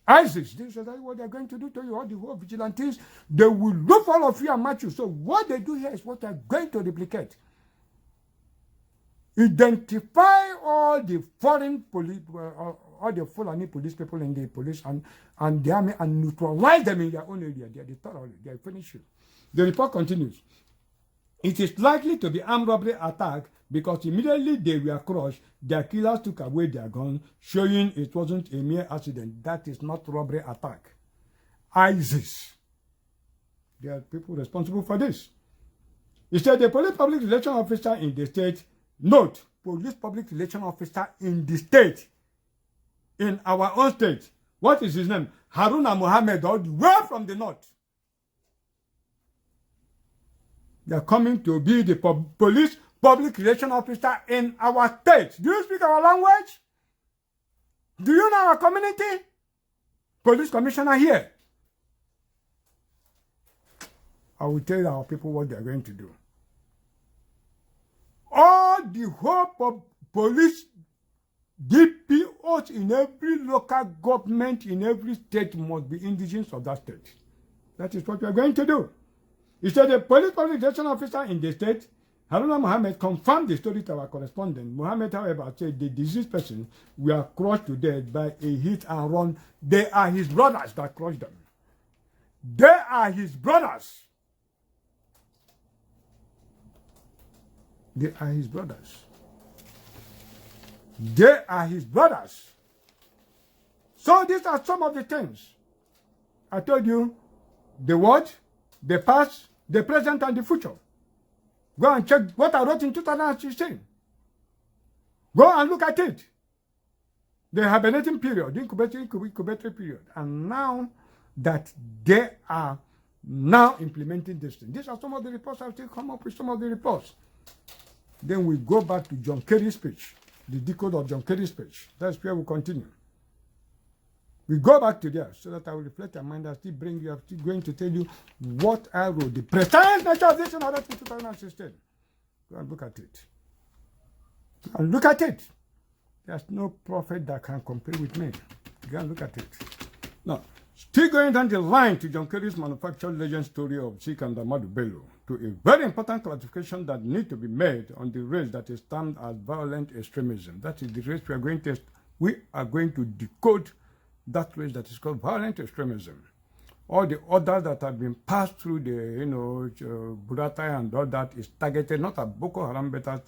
This is what they're going to do to you, all the whole vigilantes. They will look for all of you and match you. So what they do here is what they're going to replicate. Identify all the foreign police, all the Fulani police people in the police and the army and neutralize them in their own area. They are thoroughly, they are finished. The report continues. It is likely to be armed robbery attack because immediately they were crushed, their killers took away their gun, showing it wasn't a mere accident. That is not robbery attack. ISIS. There are people responsible for this. He said the police public relations officer in the state, note, police public relations officer in the state, in our own state. What is his name? Haruna Mohammed, all the way from the north. They are coming to be the police public relations officer in our state. Do you speak our language? Do you know our community? Police commissioner here. I will tell our people what they are going to do. All the hope of police DPOs in every local government in every state must be indigenous of that state. That is what we are going to do. He said the police public relations officer in the state, Haruna Mohammed, confirmed the story to our correspondent. Mohammed, however, said the deceased person were crushed to death by a hit and run. They are his brothers that crushed them. They are his brothers. They are his brothers. They are his brothers. So these are some of the things. I told you the what, the past, the present, and the future. Go and check what I wrote in 2016. Go and look at it. The hibernating period, incubatory period. And now that they are now implementing this thing. These are some of the reports. I'll still come up with some of the reports. Then we go back to John Kerry's speech. The decode of John Kerry's speech. That's where we continue. We go back to there so that I will reflect your mind. I'm still going to tell you what I wrote. The precise nature of this in order to 2016. Go and look at it. Go and look at it. There's no prophet that can compare with me. Go and look at it. Now, still going down the line to John Kerry's manufactured legend story of Sikh and Ahmadu Bello, to a very important clarification that needs to be made on the race that is termed as violent extremism. That is the race we are going to decode that race that is called violent extremism. All the others that have been passed through the, Buratai and all that is targeted not at Boko Haram, but at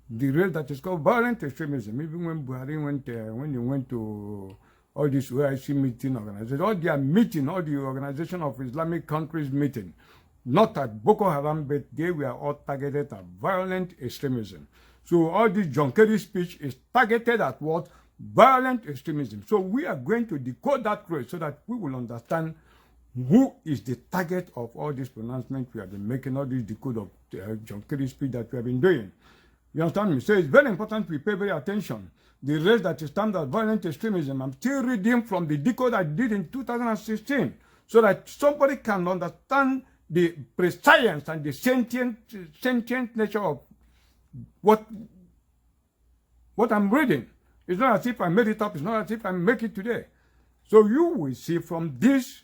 the race that is called violent extremism. Even when Buhari went, when he went to all this OIC meeting organization, all their meeting, all the organization of Islamic countries meeting, not at Boko Haram, but they were all targeted at violent extremism. So all this John Kerry speech is targeted at what? Violent extremism. So we are going to decode that race so that we will understand who is the target of all these pronouncements we have been making, all this decode of John Kerry speech that we have been doing. You understand me? So it's very important we pay very attention. The race that is termed as violent extremism, I'm still reading from the decode I did in 2016 so that somebody can understand the prescience and the sentient nature of what I'm reading. It's not as if I made it up. It's not as if I make it today. So you will see from this,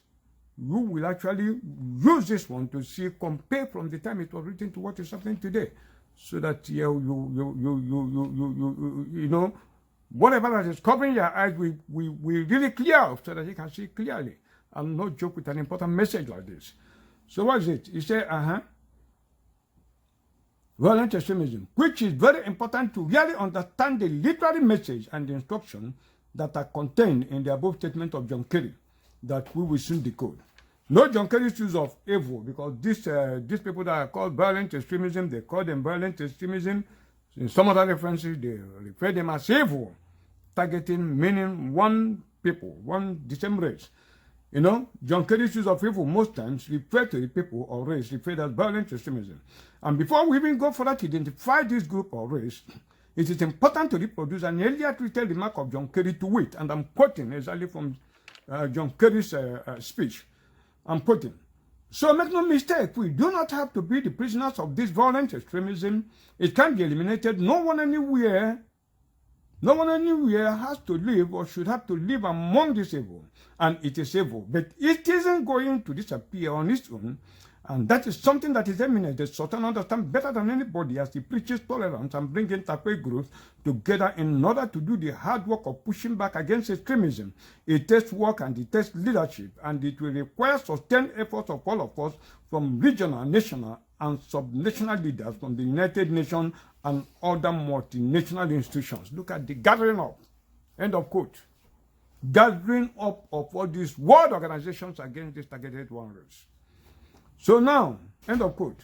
you will actually use this one to see, compare from the time it was written to what is happening today. So that you know, whatever that is covering your eyes, we really clear up so that you can see clearly and not joke with an important message like this. So what is it? He said, violent extremism, which is very important to really understand the literary message and the instruction that are contained in the above statement of John Kerry that we will soon decode. No John Kerry's use of evil, because these people that are called violent extremism, they call them violent extremism. In some other references, they refer them as evil, targeting, meaning one people, one the same race. You know, John Kerry's use of evil most times refer to the people or race referred as violent extremism. And before we even go further to identify this group or race, it is important to reproduce an earlier tweeted remark of John Kerry to wit, and I'm quoting exactly from John Kerry's speech. I'm quoting. So make no mistake, we do not have to be the prisoners of this violent extremism. It can be eliminated. No one anywhere has to live or should have to live among this evil. And it is evil. But it isn't going to disappear on its own. And that is something that is eminent. The Sultan understands better than anybody as he preaches tolerance and bringing Tapé groups together in order to do the hard work of pushing back against extremism. It takes work and it takes leadership, and it will require sustained efforts of all of us, from regional, national, and subnational leaders from the United Nations and other multinational institutions. Look at the gathering up, end of quote, gathering up of all these world organizations against this targeted one race. So now, end of quote.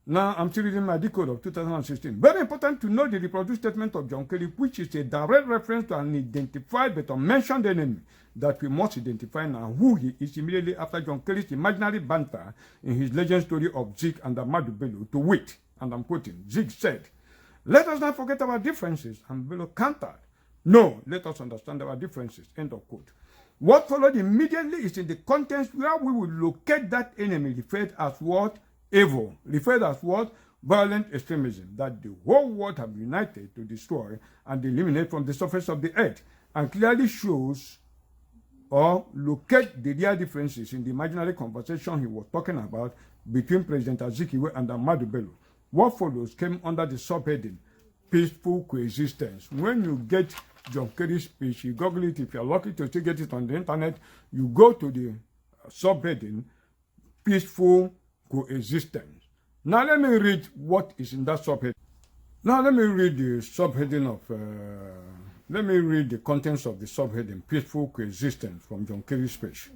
Now I'm still reading my decode of 2016. Very important to know the reproduced statement of John Kerry, which is a direct reference to an identified but unmentioned enemy that we must identify now, who he is, immediately after John Kerry's imaginary banter in his legend story of Zeke and Ahmadu Bello, to wit, and I'm quoting, Zeke said, "Let us not forget our differences," and Bello countered, "No, let us understand our differences," end of quote. What followed immediately is in the context where we will locate that enemy referred as what? Evil. Referred as what? Violent extremism. That the whole world have united to destroy and eliminate from the surface of the earth, and clearly shows or locate the real differences in the imaginary conversation he was talking about between President Azikiwe and Ahmadu Bello. What follows came under the subheading, peaceful coexistence. When you get John Kerry's speech, you Google it. If you're lucky to still get it on the internet, you go to the subheading, peaceful coexistence. Now let me read what is in that subheading. Now let me read the subheading of, let me read the contents of the subheading, peaceful coexistence, from John Kerry's speech.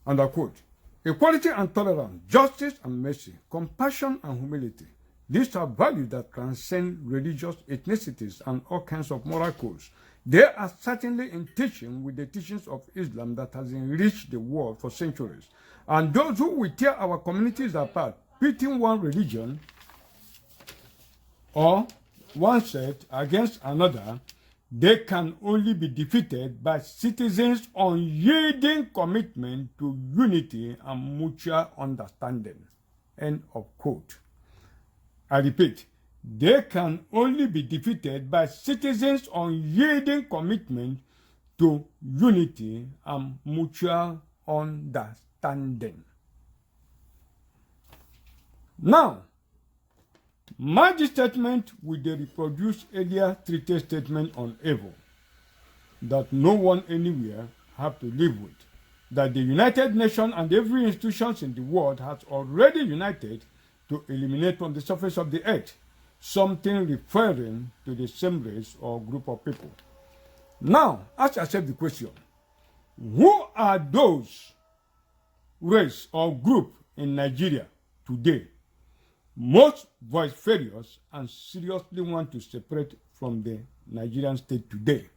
And I quote, "Equality and tolerance, justice and mercy, compassion and humility. These are values that transcend religious ethnicities and all kinds of moral codes. They are certainly in teaching with the teachings of Islam that has enriched the world for centuries. And those who will tear our communities apart, pitting one religion or one sect against another, they can only be defeated by citizens' unyielding commitment to unity and mutual understanding." End of quote. I repeat, they can only be defeated by citizens' unyielding commitment to unity and mutual understanding. Now, match this statement with the reproduced earlier treated statement on evil, that no one anywhere have to live with, that the United Nations and every institution in the world has already united to eliminate from the surface of the earth, something referring to the same race or group of people. Now, ask yourself the question, who are those race or group in Nigeria today most vociferous and seriously want to separate from the Nigerian state today?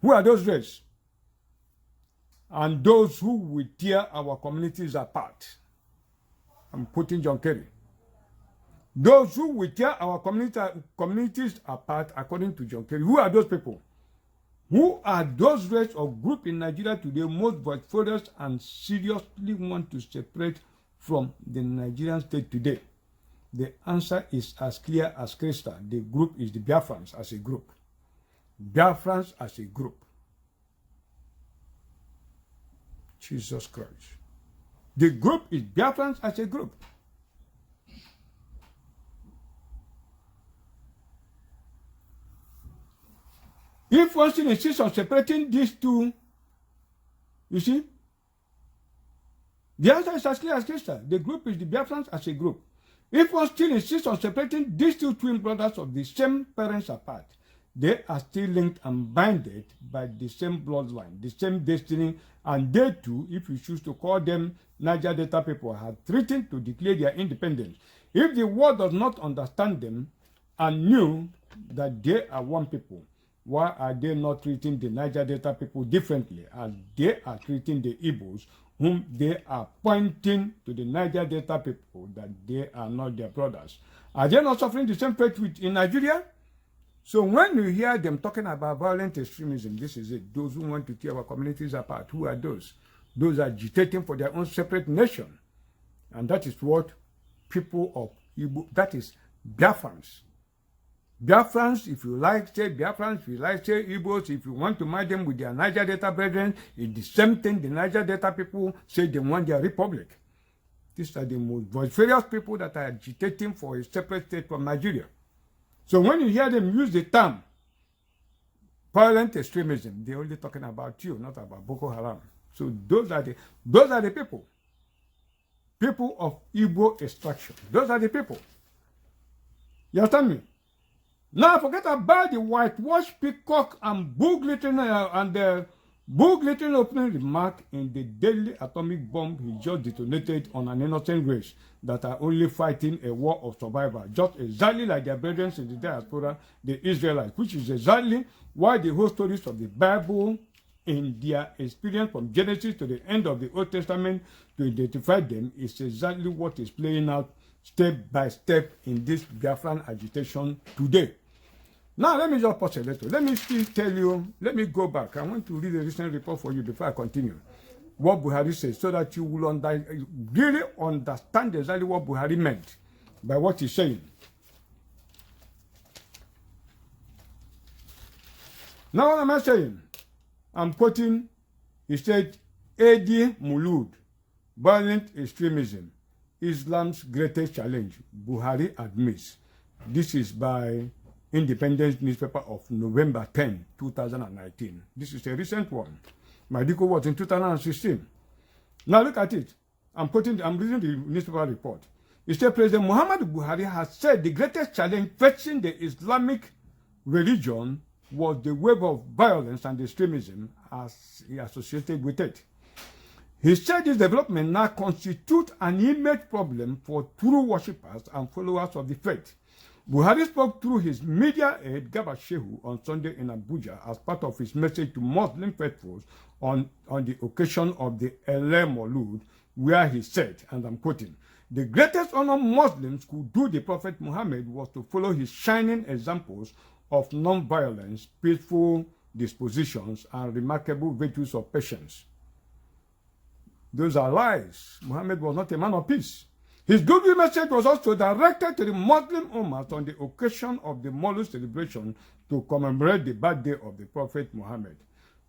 Who are those race? And those who will tear our communities apart? I'm quoting John Kerry. Those who will tear our communities apart, according to John Kerry. Who are those people? Who are those race or group in Nigeria today most vociferous and seriously want to separate from the Nigerian state today? The answer is as clear as crystal. The group is the Biafrans as a group. Biafrans as a group. Jesus Christ. The group is Biafrans as a group. If one still insists on separating these two, you see, the answer is as clear as crystal. The group is the Biafrans as a group. If one still insists on separating these two twin brothers of the same parents apart, they are still linked and binded by the same bloodline, the same destiny, and they too, if you choose to call them Niger Delta people, have threatened to declare their independence. If the world does not understand them and knew that they are one people, why are they not treating the Niger Delta people differently as they are treating the Igbos, whom they are pointing to the Niger Delta people that they are not their brothers? Are they not suffering the same fate in Nigeria? So when you hear them talking about violent extremism, this is it. Those who want to tear our communities apart, who are those? Those are agitating for their own separate nation. And that is what people of Igbo, that is Biafrans. Biafrans, if you like, say Biafrans, if you like, say Igbos, if you want to match them with their Niger Delta brethren, it's the same thing. The Niger Delta people say they want their republic. These are the most vociferous people that are agitating for a separate state from Nigeria. So when you hear them use the term violent extremism, they're only talking about you, not about Boko Haram. So those are the people. People of Igbo extraction. Those are the people. You understand me? Now forget about the whitewash peacock and bull glittering opening remark in the deadly atomic bomb he just detonated on an innocent race that are only fighting a war of survival, just exactly like their brethren in the diaspora, the Israelites, which is exactly why the whole stories of the Bible in their experience from Genesis to the end of the Old Testament to identify them is exactly what is playing out step by step in this Biafran agitation today. Now, let me just pause a little. Let me still tell you, let me go back. I want to read a recent report for you before I continue. What Buhari says, so that you will really understand exactly what Buhari meant by what he's saying. Now, what am I saying? I'm quoting, he said, Edi Mulud, violent extremism, Islam's greatest challenge, Buhari admits. This is by Independence newspaper of November 10, 2019. This is a recent one. My decode was in 2016. Now look at it. I'm reading the newspaper report. It said President Muhammad Buhari has said the greatest challenge facing the Islamic religion was the wave of violence and extremism as he associated with it. He said this development now constitutes an image problem for true worshippers and followers of the faith. Buhari spoke through his media aide Garba Shehu on Sunday in Abuja as part of his message to Muslim faithfuls on the occasion of the El Maulud, where he said, and I'm quoting, "The greatest honor Muslims could do the Prophet Muhammad was to follow his shining examples of non-violence, peaceful dispositions, and remarkable virtues of patience." Those are lies. Muhammad was not a man of peace. His goodwill message was also directed to the Muslim Ummah on the occasion of the Maulud celebration to commemorate the birthday of the Prophet Muhammad.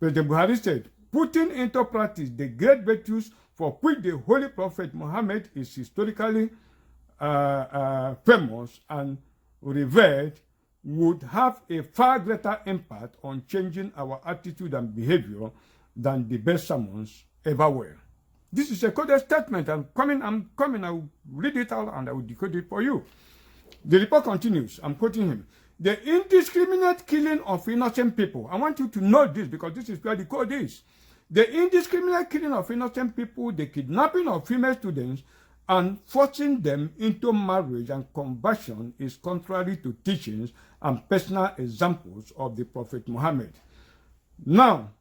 President Buhari said, putting into practice the great virtues for which the Holy Prophet Muhammad is historically famous and revered would have a far greater impact on changing our attitude and behavior than the best sermons ever were. This is a coded statement. I'm coming, I will read it out and I will decode it for you. The report continues. I'm quoting him. The indiscriminate killing of innocent people. I want you to know this because this is where the code is. The indiscriminate killing of innocent people, the kidnapping of female students, and forcing them into marriage and conversion is contrary to teachings and personal examples of the Prophet Muhammad. Now,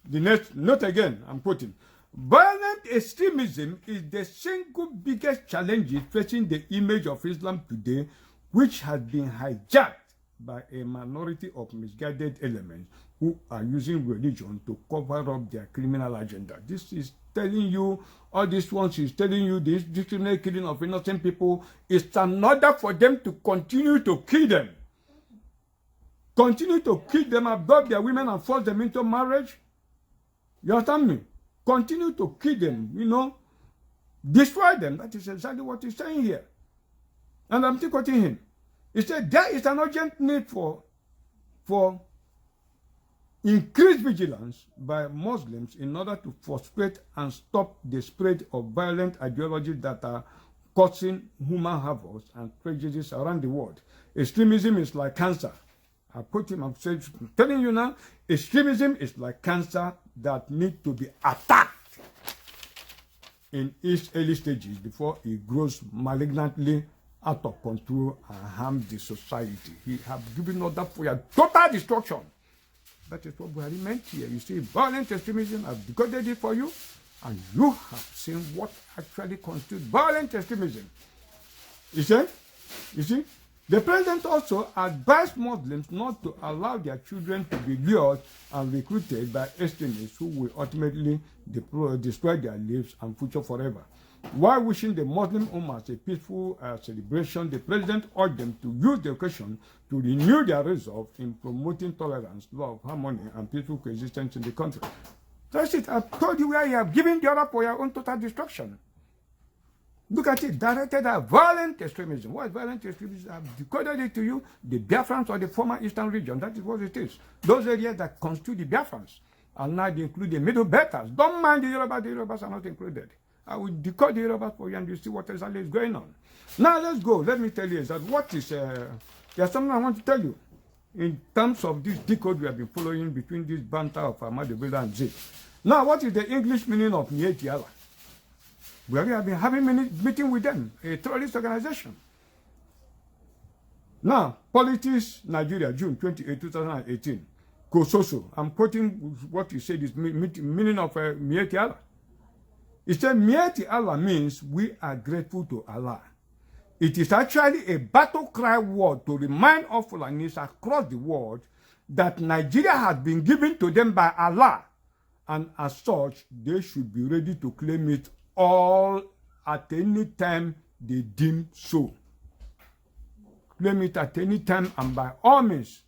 the next note again, I'm quoting. Violent extremism is the single biggest challenge facing the image of Islam today, which has been hijacked by a minority of misguided elements who are using religion to cover up their criminal agenda. This is telling you, all these ones is telling you this discriminate killing of innocent people is an order for them to continue to kill them. Continue to kill them, abduct their women and force them into marriage. You understand me? Continue to kill them, you know, destroy them. That is exactly what he's saying here. And I'm still quoting him. He said there is an urgent need for increased vigilance by Muslims in order to frustrate and stop the spread of violent ideologies that are causing human havoc and prejudice around the world. Extremism is like cancer. I put him, I'm telling you now, extremism is like cancer that needs to be attacked in its early stages before it grows malignantly out of control and harms the society. He has given order for your total destruction. That is what Buhari meant here. You see, violent extremism, I've decoded it for you, and you have seen what actually constitutes violent extremism. You see? The president also advised Muslims not to allow their children to be lured and recruited by extremists who will ultimately destroy their lives and future forever. While wishing the Muslim Ummah a peaceful celebration, the president urged them to use the occasion to renew their resolve in promoting tolerance, love, harmony, and peaceful coexistence in the country. That's it. I've told you where you have given the order for your own total destruction. Look at it, directed at violent extremism. What is violent extremism? I've decoded it to you. The Biafrans or the former Eastern region, that is what it is. Those areas that constitute the Biafrans. And now they include the Middle Belters. Don't mind the Yorubas are not included. I will decode the Yorubas for you and you see what exactly is going on. Now let's go. Let me tell you that what is, there's something I want to tell you. In terms of this decode we have been following between this banter of Ahmad Bello and Zeke. Now what is the English meaning of miyetti Allah? We have been having a meeting with them, a terrorist organization. Now, Politics, Nigeria, June 28, 2018. Kososo, I'm quoting what you said is meaning of miyetti Allah. It said, miyetti Allah means we are grateful to Allah. It is actually a battle cry word to remind all Fulanis across the world that Nigeria has been given to them by Allah. And as such, they should be ready to claim it all at any time they deem so. Claim it at any time and by all means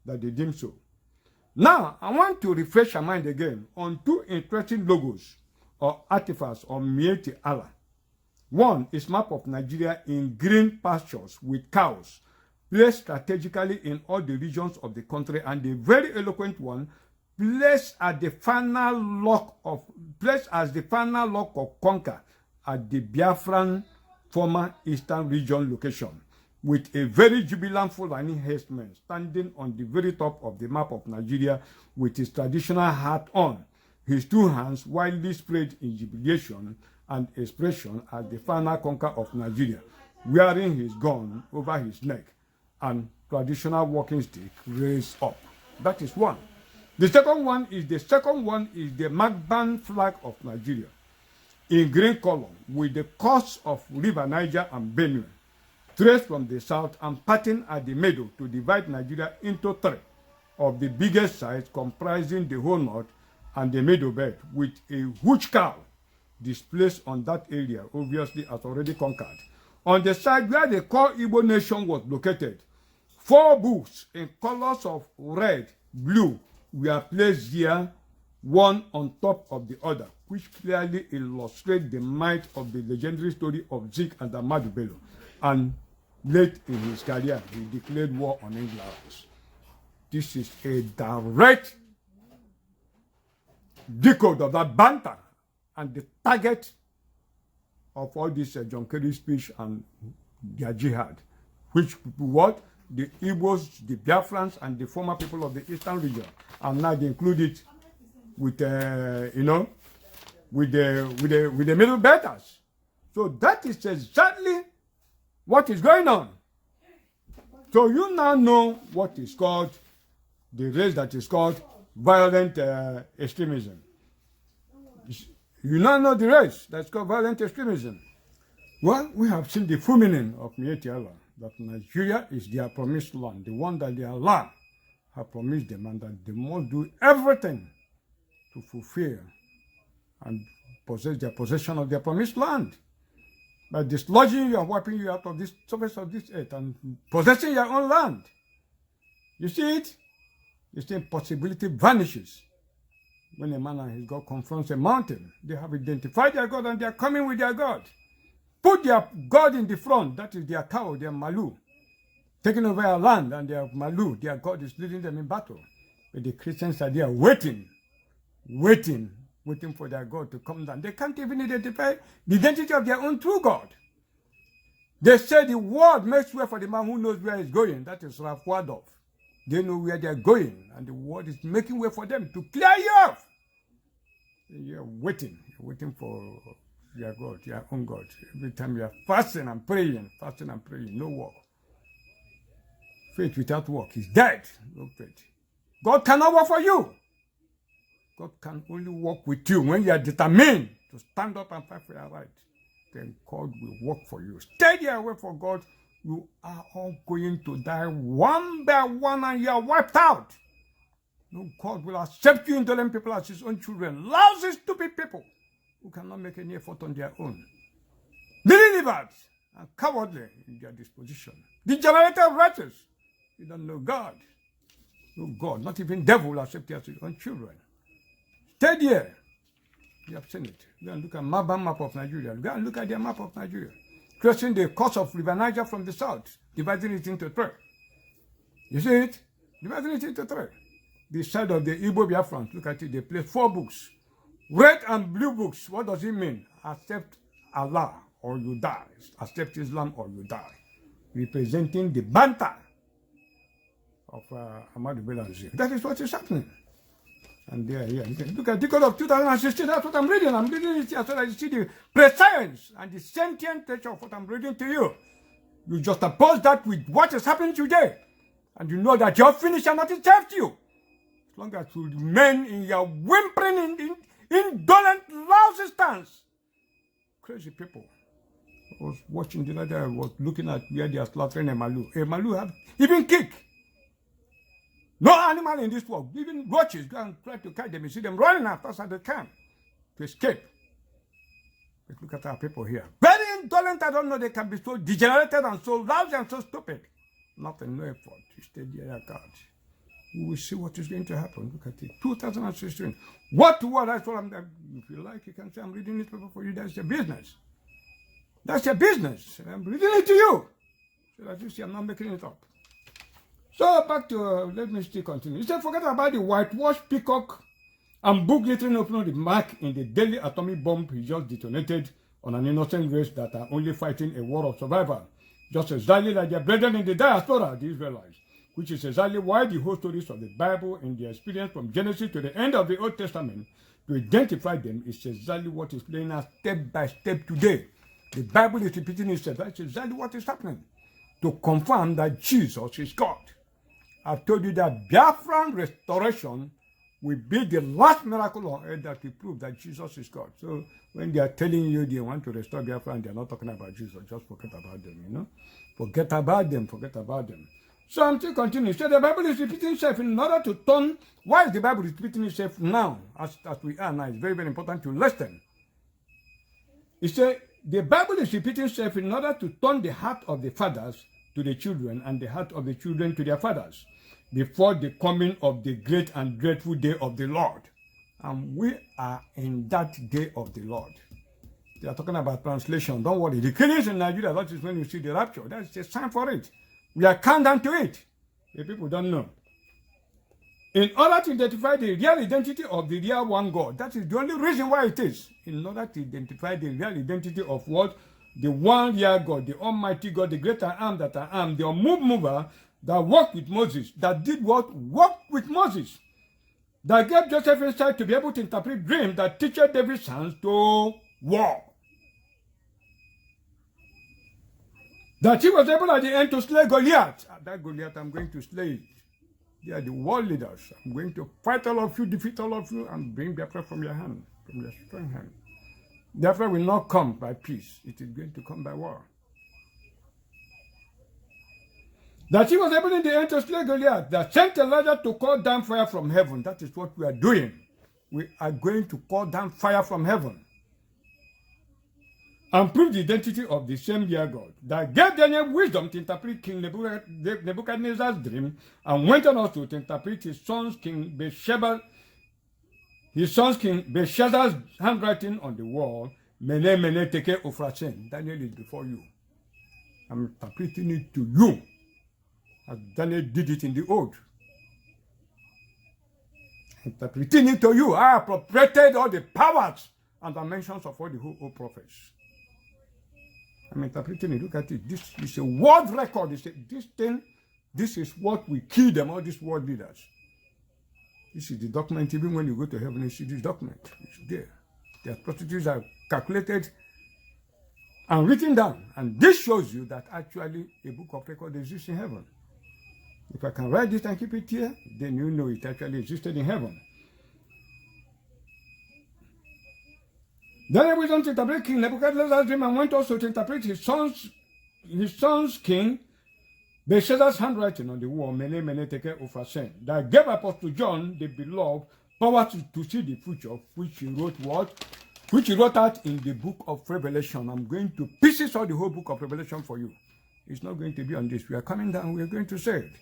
that they deem so. Now, I want to refresh your mind again on two interesting logos or artifacts of miyetti Allah. One is map of Nigeria in green pastures with cows, placed strategically in all the regions of the country, and the very eloquent one placed as the final lock of conquer at the Biafran former Eastern region location, with a very jubilant Fulani herdsman standing on the very top of the map of Nigeria with his traditional hat on, his two hands widely spread in jubilation and expression as the final conqueror of Nigeria, wearing his gun over his neck and traditional walking stick raised up. That is one. The second one is the Magban flag of Nigeria in green color with the course of River Niger and Benue, traced from the south and parting at the middle to divide Nigeria into three of the biggest size, comprising the whole north and the middle belt, with a huge cow displaced on that area, obviously as already conquered. On the side where the core Igbo nation was located, 4 bulls in colors of red, blue, were placed here, one on top of the other, which clearly illustrates the might of the legendary story of Zeke and Ahmad Bello. And late in his career, he declared war on England. This is a direct decode of that banter and the target of all this John Kerry speech and their jihad, which what? The Igbos, the Biafrans, and the former people of the Eastern region, and now they include it with, with the Middle Belters. So that is exactly what is going on. So you now know what is called the race that is called violent extremism. You now know the rest. That's called violent extremism. Well, we have seen the full meaning of miyetti Allah, that Nigeria is their promised land, the one that their land have promised them, and that they must do everything to fulfill and possess their possession of their promised land. By dislodging you and wiping you out of this surface of this earth and possessing your own land. You see it? This impossibility vanishes when a man and his God confronts a mountain. They have identified their God and they are coming with their God. Put their God in the front, that is their cow, their malu. Taking over our land and their malu, their God is leading them in battle. But the Christians are there waiting for their God to come down. They can't even identify the identity of their own true God. They say the world makes way for the man who knows where he's going. That is Ralph Whatapp. They know where they're going, and the world is making way for them to clear you off. You're waiting for your God, your own God. Every time you're fasting and praying, no work. Faith without work is dead. No faith. God cannot work for you. God can only work with you when you are determined to stand up and fight for your right. Then God will work for you. Stay there away for God. You are all going to die one by one and you are wiped out. No God will accept you indolent people as his own children. Lousy, stupid people who cannot make any effort on their own. Believers are cowardly in their disposition. Degenerated wretches. You don't know God. No God, not even devil will accept you as his own children. Stay there. You have seen it. Go and look at map of Nigeria. Go and look at their map of Nigeria. Crossing the course of River Niger from the south, dividing it into three. You see it? Dividing it into three. The side of the Igbo Biafrans, look at it, they place 4 books. Red and blue books, what does it mean? Accept Allah or you die. Accept Islam or you die. Representing the banter of Ahmadu Bello. That is what is happening. And there, yeah, you can look at decode of 2016. That's what I'm reading. I'm reading it here so that you see the prescience and the sentient nature of what I'm reading to you. You just oppose that with what is happening today. And you know that you're finished and nothing saved you. As long as you remain in your whimpering, indolent, lousy stance. Crazy people. I was watching the other day, I was looking at where they are slaughtering a malu. A malu have even kick. No animal in this world, even roaches, go and try to catch them. You see them running after as they can to escape. But look at our people here. Very indolent, I don't know, they can be so degenerated and so lousy and so stupid. Nothing, no effort. You stay there, God. We will see what is going to happen. Look at it. 2016. What? That's what I'm. If you like, you can say I'm reading this paper for you. That's your business. That's your business. I'm reading it to you. So that you see I'm not making it up. So back to, let me still continue. You said, forget about the whitewashed peacock and book glittering open the mark in the deadly atomic bomb he just detonated on an innocent race that are only fighting a war of survival. Just exactly like their brethren in the diaspora, the Israelites, which is exactly why the whole stories of the Bible in their experience from Genesis to the end of the Old Testament, to identify them, is exactly what is playing out step by step today. The Bible is repeating itself. That's exactly what is happening. To confirm that Jesus is God. I've told you that Biafran restoration will be the last miracle on earth that will prove that Jesus is God. So when they are telling you they want to restore Biafran, they are not talking about Jesus. Just forget about them, you know. Forget about them. So I'm still continuing. So the Bible is repeating itself in order to turn. Why is the Bible repeating itself now, as we are now? It's very, very important to listen. It says the Bible is repeating itself in order to turn the heart of the fathers to the children and the heart of the children to their fathers before the coming of the great and dreadful day of the Lord. And we are in that day of the Lord. They are talking about translation. Don't worry. The killings in Nigeria, that is when you see the rapture. That's a sign for it. We are countdown to it. The people don't know. In order to identify the real identity of the real one God, that is the only reason why it is. In order to identify the real identity of what? The one real God, the Almighty God, the great I am that I am, the mover that walked with Moses, that did what? Walked with Moses. That gave Joseph insight to be able to interpret dreams, that teaches David's sons to war. That he was able at the end to slay Goliath. That Goliath, I'm going to slay it. They are the world leaders. I'm going to fight all of you, defeat all of you, and bring Biafra from your hand, from your strong hand. Biafra will not come by peace. It is going to come by war. That he was able in the end to slay Goliath, that sent Elijah to call down fire from heaven. That is what we are doing. We are going to call down fire from heaven and prove the identity of the same year God that gave Daniel wisdom to interpret King Nebuchadnezzar's dream, and went on also to interpret his son's King Belshazzar's handwriting on the wall. Mene mene teke ofrasen. Daniel is before you. I'm interpreting it to you, as Daniel did it in the old. Interpreting it to you, I appropriated all the powers and dimensions of all the whole prophets. I'm interpreting it. Look at it. This is a world record. This is what we kill them, all these world leaders. This is the document. Even when you go to heaven, you see this document. It's there. The atrocities are calculated and written down. And this shows you that actually a book of record exists in heaven. If I can write this and keep it here, then you know it actually existed in heaven. Then he went on to interpret King Nebuchadnezzar's dream, and went also to interpret his son's King Belshazzar's handwriting on the wall, Mene Mene Teke Ofrasen, that gave Apostle John, the beloved, power to see the future, which he wrote what? Which he wrote out in the book of Revelation. I'm going to pieces of the whole book of Revelation for you. It's not going to be on this. We are coming down, we are going to say it.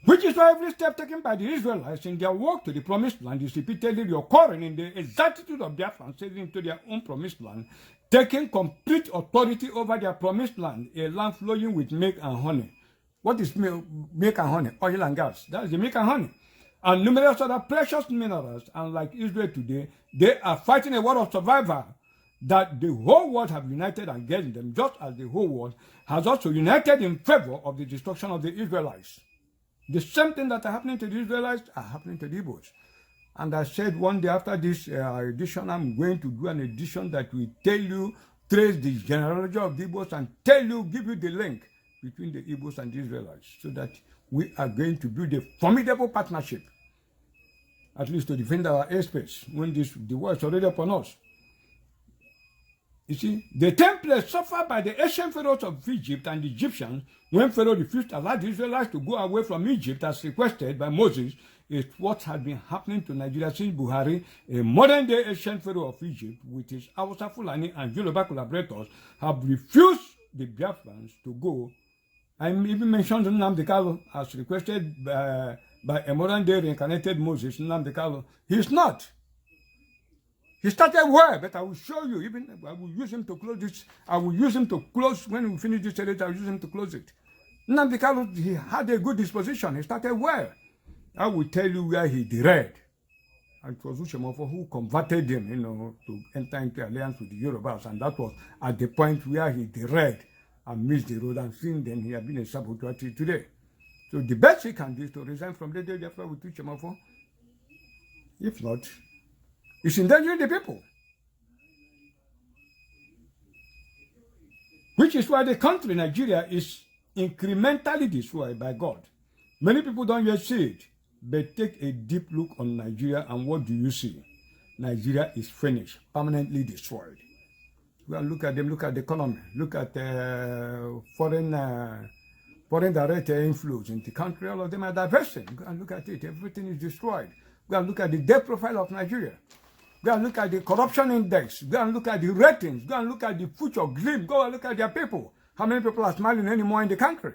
Which is why every step taken by the Israelites in their walk to the promised land is repeatedly recurring in the exactitude of Biafran sailing into their own promised land, taking complete authority over their promised land, a land flowing with milk and honey. What is milk and honey? Oil and gas. That is the milk and honey. And numerous other precious minerals. And like Israel today, they are fighting a war of survival that the whole world have united against them, just as the whole world has also united in favor of the destruction of the Israelites. The same thing that are happening to the Israelites are happening to the Igbos. And I said one day after this edition, I'm going to do an edition that will tell you, trace the genealogy of the Igbos and tell you, give you the link between the Igbos and the Israelites, so that we are going to build a formidable partnership, at least to defend our airspace when the war is already upon us. You see, the templates suffered by the ancient pharaohs of Egypt and the Egyptians when Pharaoh refused to allow the Israelites to go away from Egypt as requested by Moses is what has been happening to Nigeria since Buhari, a modern-day ancient pharaoh of Egypt, with his Hausa Fulani and Yoruba collaborators, have refused the Biafrans to go. I even mentioned Nnamdi Kanu as requested by a modern-day reincarnated Moses, Nnamdi Kanu. He's not. He started well, but I will show you. Even I will use him to close this. I will use him to close, when we finish this edition, I will use him to close it. Nnamdi Kanu, he had a good disposition. He started well. I will tell you where he derailed. And it was Ushemofo who converted him, to enter into alliance with the Yorubas. And that was at the point where he derailed and missed the road. And since then, he has been a saboteur till today. So the best he can do is to resign from the day after with Ushemofo. If not, it's endangering the people. Which is why the country, Nigeria, is incrementally destroyed by God. Many people don't yet see it, but take a deep look on Nigeria, and what do you see? Nigeria is finished, permanently destroyed. Well, look at them, look at the economy, look at foreign direct inflows in the country. All of them are divesting. Go and look at it, everything is destroyed. Go and look at the debt profile of Nigeria. Go and look at the corruption index. Go and look at the ratings. Go and look at the future gleam. Go and look at their people. How many people are smiling anymore in the country?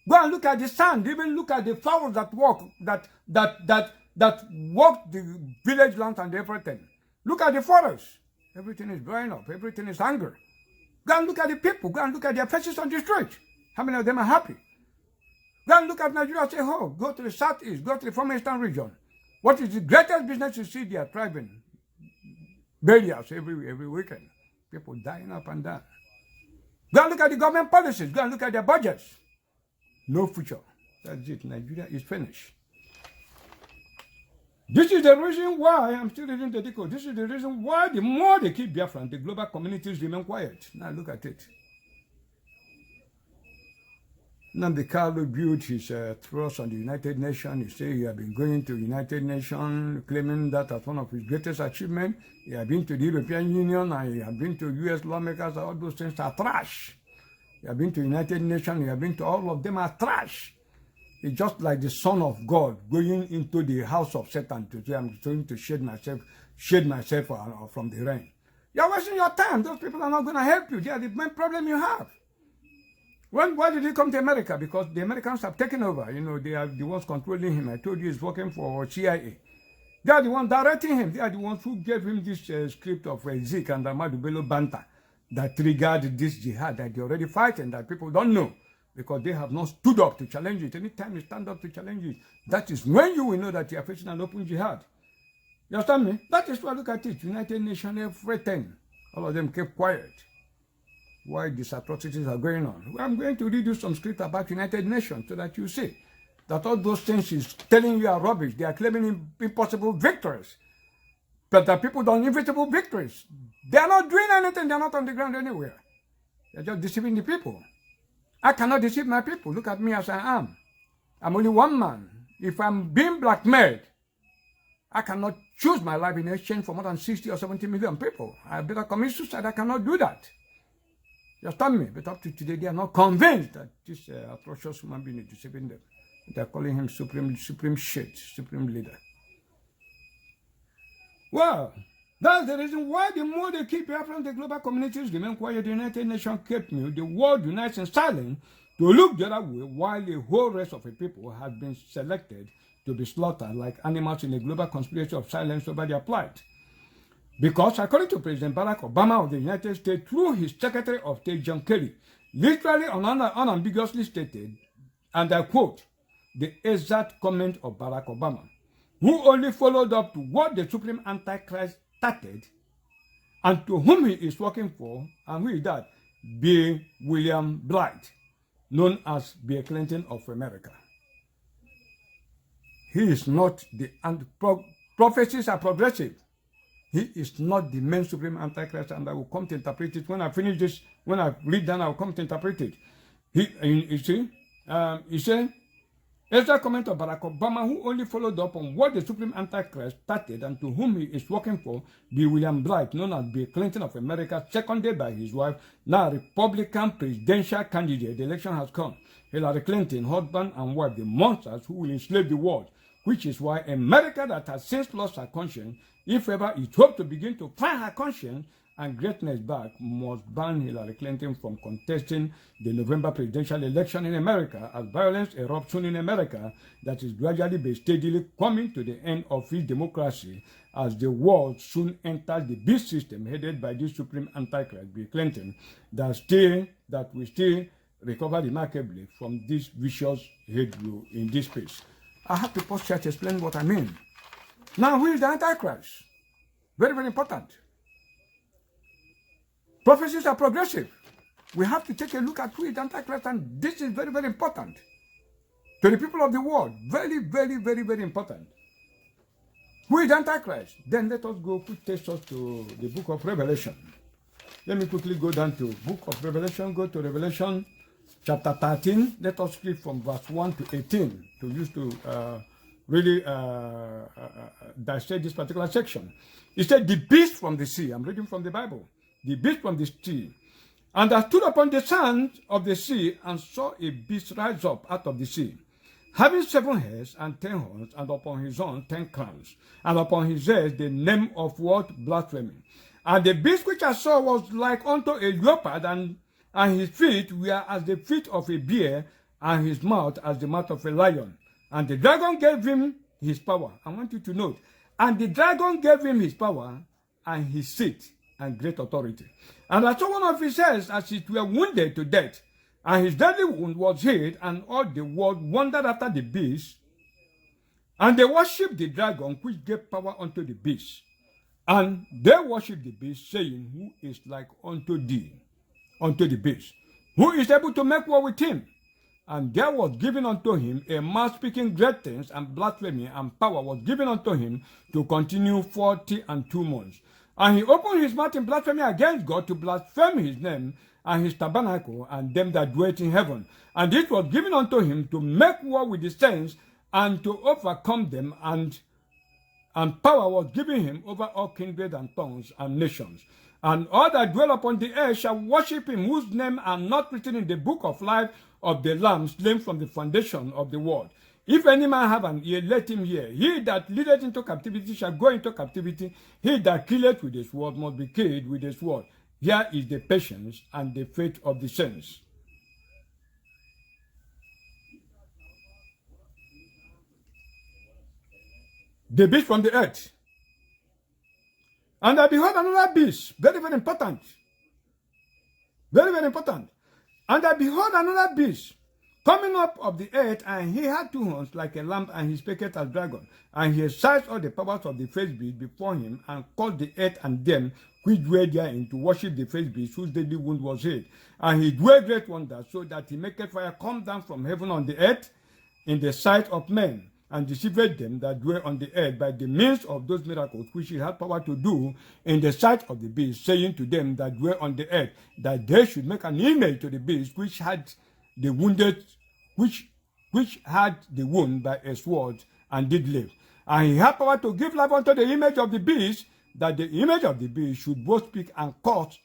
Go and look at the sand. Even look at the fowls that walk, that walk the village lands and everything. Look at the forest. Everything is drying up. Everything is angry. Go and look at the people. Go and look at their faces on the street. How many of them are happy? Go and look at Nigeria as a whole. Go to the southeast. Go to the former eastern region. What is the greatest business you see? They are thriving. Burials every weekend. People dying up and down. Go and look at the government policies. Go and look at their budgets. No future. That's it. Nigeria is finished. This is the reason why I'm still reading the decode. This is the reason why the more they keep Biafran, the global communities remain quiet. Now look at it. Nnamdi Kanu built his trust on the United Nations. He said he had been going to the United Nations, claiming that as one of his greatest achievements. He had been to the European Union and he had been to US lawmakers. All those things are trash. He had been to the United Nations. He had been to all of them are trash. It's just like the Son of God going into the house of Satan to say, I'm going to shade myself from the rain. You're wasting your time. Those people are not going to help you. They are the main problem you have. Why did he come to America? Because the Americans have taken over. You know, they are the ones controlling him. I told you he's working for CIA. They are the ones directing him. They are the ones who gave him this script of Zik and Ahmadu Bello Banta that triggered this jihad that they're already fighting, that people don't know because they have not stood up to challenge it. Anytime you stand up to challenge it, that is when you will know that you are facing an open jihad. You understand me? That is why look at it. United Nations, everything. All of them kept quiet. Why these atrocities are going on. I'm going to read you some script about United Nations so that you see that all those things is telling you are rubbish. They are claiming impossible victories. But the people don't inevitable victories. They are not doing anything. They are not on the ground anywhere. They are just deceiving the people. I cannot deceive my people. Look at me as I am. I'm only one man. If I'm being blackmailed, I cannot choose my life in exchange for more than 60 or 70 million people. I better commit suicide. I cannot do that. You understand me? But up to today, they are not convinced that this atrocious human being is deceiving them. They are calling him supreme shit, supreme leader. Well, that's the reason why the more they keep Biafran, the global communities remain quiet. The United Nations kept me. The world unites in silence to look the other way while the whole rest of the people has been selected to be slaughtered like animals in a global conspiracy of silence over their plight. Because according to President Barack Obama of the United States, through his Secretary of State John Kerry, literally unambiguously stated, and I quote, the exact comment of Barack Obama, who only followed up to what the Supreme Antichrist started, and to whom he is working for, and who is that? B. William Blight, known as Bill Clinton of America. He is not the prophecies are progressive. He is not the main supreme antichrist, and I will come to interpret it. When I finish this, when I read that, I will come to interpret it. He said, extra comment of Barack Obama, who only followed up on what the supreme antichrist started and to whom he is working for, B. William Blight, known as Bill Clinton of America, seconded by his wife, now Republican presidential candidate. The election has come. Hillary Clinton, husband and wife, the monsters who will enslave the world, which is why America that has since lost her conscience, if ever it hopes to begin to find her conscience and greatness back, must ban Hillary Clinton from contesting the November presidential election in America, as violence erupts soon in America that is gradually but steadily coming to the end of its democracy as the world soon enters the beast system headed by this supreme antichrist, Bill Clinton, that will still recover remarkably from this vicious hate rule in this space. I have to pause here to explain what I mean. Now, who is the Antichrist? Very, very important. Prophecies are progressive. We have to take a look at who is the Antichrist, and this is very, very important. To the people of the world, very, very, very, very important. Who is the Antichrist? Then let us go, take us to the book of Revelation. Let me quickly go down to book of Revelation, go to Revelation chapter 13. Let us read from verse 1 to 18 to use to really dissect this particular section. It said, the beast from the sea. I'm reading from the Bible. The beast from the sea. And I stood upon the sands of the sea and saw a beast rise up out of the sea, having 7 heads and 10 horns, and upon his horns 10 crowns, and upon his heads the name of what? Blasphemy. And the beast which I saw was like unto a leopard, and his feet were as the feet of a bear, and his mouth as the mouth of a lion. And the dragon gave him his power. I want you to note. And the dragon gave him his power and his seat and great authority. And I saw one of his heads as it were wounded to death. And his deadly wound was healed, and all the world wondered after the beast. And they worshipped the dragon, which gave power unto the beast. And they worshipped the beast, saying, who is like unto thee, unto the beast? Who is able to make war with him? And there was given unto him a mouth speaking great things, and blasphemy, and power was given unto him to continue 42 months. And he opened his mouth in blasphemy against God, to blaspheme his name, and his tabernacle, and them that dwelt in heaven. And it was given unto him to make war with the saints, and to overcome them, and power was given him over all kindred and tongues and nations. And all that dwell upon the earth shall worship him, whose name are not written in the book of life of the Lamb slain from the foundation of the world. If any man have an ear, let him hear. He that leadeth into captivity shall go into captivity. He that killeth with his sword must be killed with his sword. Here is the patience and the faith of the saints. The beast from the earth. And I behold another beast. Very, very important. Very, very important. And I behold another beast coming up of the earth, and he had 2 horns like a lamb, and he spaketh as dragon. And he exercised all the powers of the first beast before him, and caused the earth and them which dwell therein to worship the first beast, whose deadly wound was hid. And he dwelt great wonders, so that he maketh fire come down from heaven on the earth in the sight of men, and deceived them that dwell on the earth by the means of those miracles which he had power to do in the sight of the beast, saying to them that dwell on the earth that they should make an image to the beast which had the wounded, which had the wound by a sword and did live. And he had power to give life unto the image of the beast, that the image of the beast should both speak and cause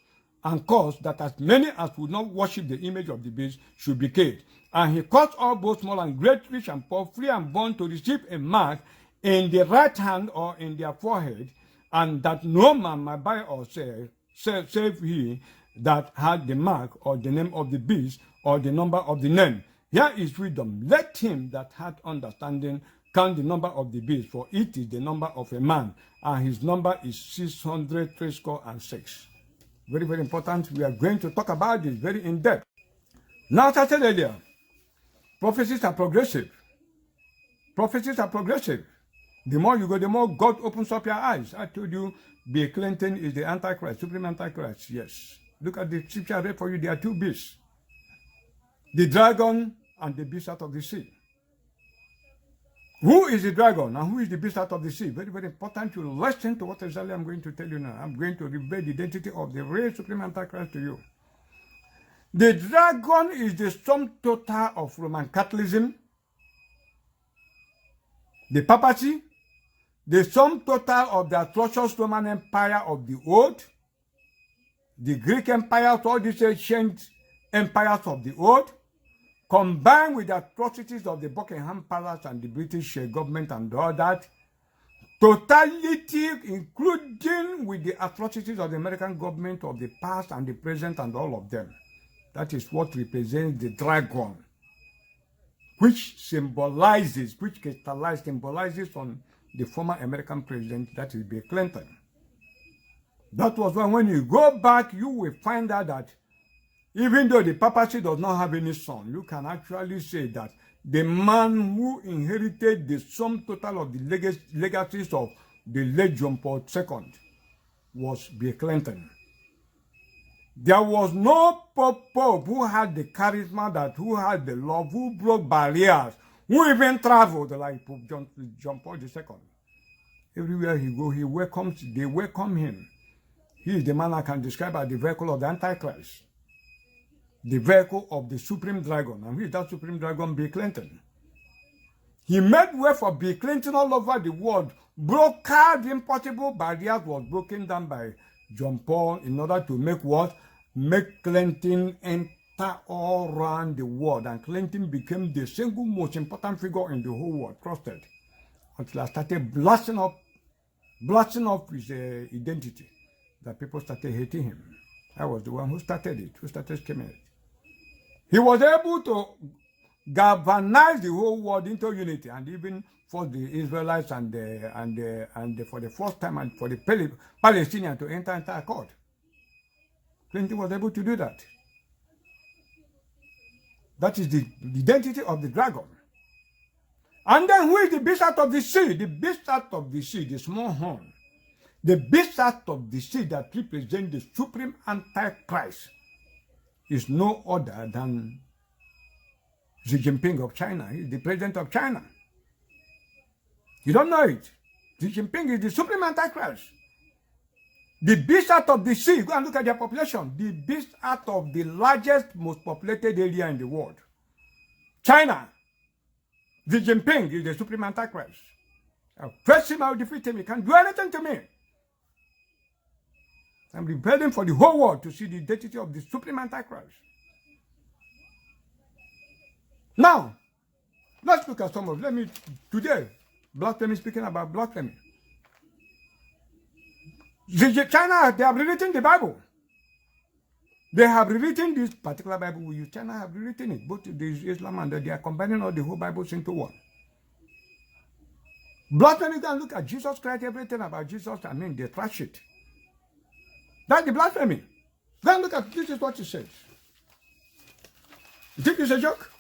that as many as would not worship the image of the beast should be killed. And he caused all both small and great, rich and poor, free and bond to receive a mark in the right hand or in their forehead, and that no man might buy or sell, save he that had the mark or the name of the beast or the number of the name. Here is wisdom. Let him that hath understanding count the number of the beast, for it is the number of a man, and his number is 666. Very, very important. We are going to talk about this very in depth. Now, as I said earlier, prophecies are progressive. Prophecies are progressive. The more you go, the more God opens up your eyes. I told you, Bill Clinton is the Antichrist, supreme Antichrist. Yes. Look at the scripture I read for you. There are 2 beasts. The dragon and the beast out of the sea. Who is the dragon and who is the beast out of the sea? Very, very important to listen to what exactly I'm going to tell you now. I'm going to reveal the identity of the real supreme Antichrist to you. The dragon is the sum total of Roman Catholicism, the papacy, the sum total of the atrocious Roman Empire of the old, the Greek Empire, all these ancient empires of the old, combined with the atrocities of the Buckingham Palace and the British government and all that, totality, including with the atrocities of the American government of the past and the present and all of them. That is what represents the dragon, which symbolizes on the former American president, that is Bill Clinton. That was when you go back, you will find out that even though the papacy does not have any son, you can actually say that the man who inherited the sum total of the legacies of the late John Paul II was Bill Clinton. There was no pope who had the charisma, who had the love, who broke barriers, who even traveled like Pope John Paul II. Everywhere he goes, they welcome him. He is the man I can describe as the vehicle of the Antichrist. The vehicle of the supreme dragon. And who is that supreme dragon? Bill Clinton. He made way for Bill Clinton all over the world. Broke out impossible barriers was broken down by John Paul in order to make what? Make Clinton enter all around the world. And Clinton became the single most important figure in the whole world, trusted. Until I started blasting up his identity, that people started hating him. I was the one who started it, who started scheming it. He was able to galvanize the whole world into unity, and even for the Israelites and for the first time and for the Palestinians to enter into accord. Clinton was able to do that. That is the identity of the dragon. And then who is the beast out of the sea? The beast out of the sea, the small horn. The beast out of the sea that represents the supreme Antichrist is no other than Xi Jinping of China. He is the president of China. You don't know it. Xi Jinping is the supreme Antichrist. The beast out of the sea, go and look at their population. The beast out of the largest, most populated area in the world. China. Xi Jinping is the supreme antichrist. I'll face him, I'll defeat him. He can't do anything to me. I'm rebelling for the whole world to see the identity of the supreme antichrist. Now, let's look at some of them. Today, blasphemy, speaking about blasphemy. China, they have rewritten the Bible. They have rewritten this particular Bible we use. China have rewritten it, both the Islam and they are combining all the whole Bibles into one. Blasphemy, you can look at Jesus Christ, everything about Jesus, I mean, they trash it. That's the blasphemy. Then look at, this is what he says. You think it's a joke?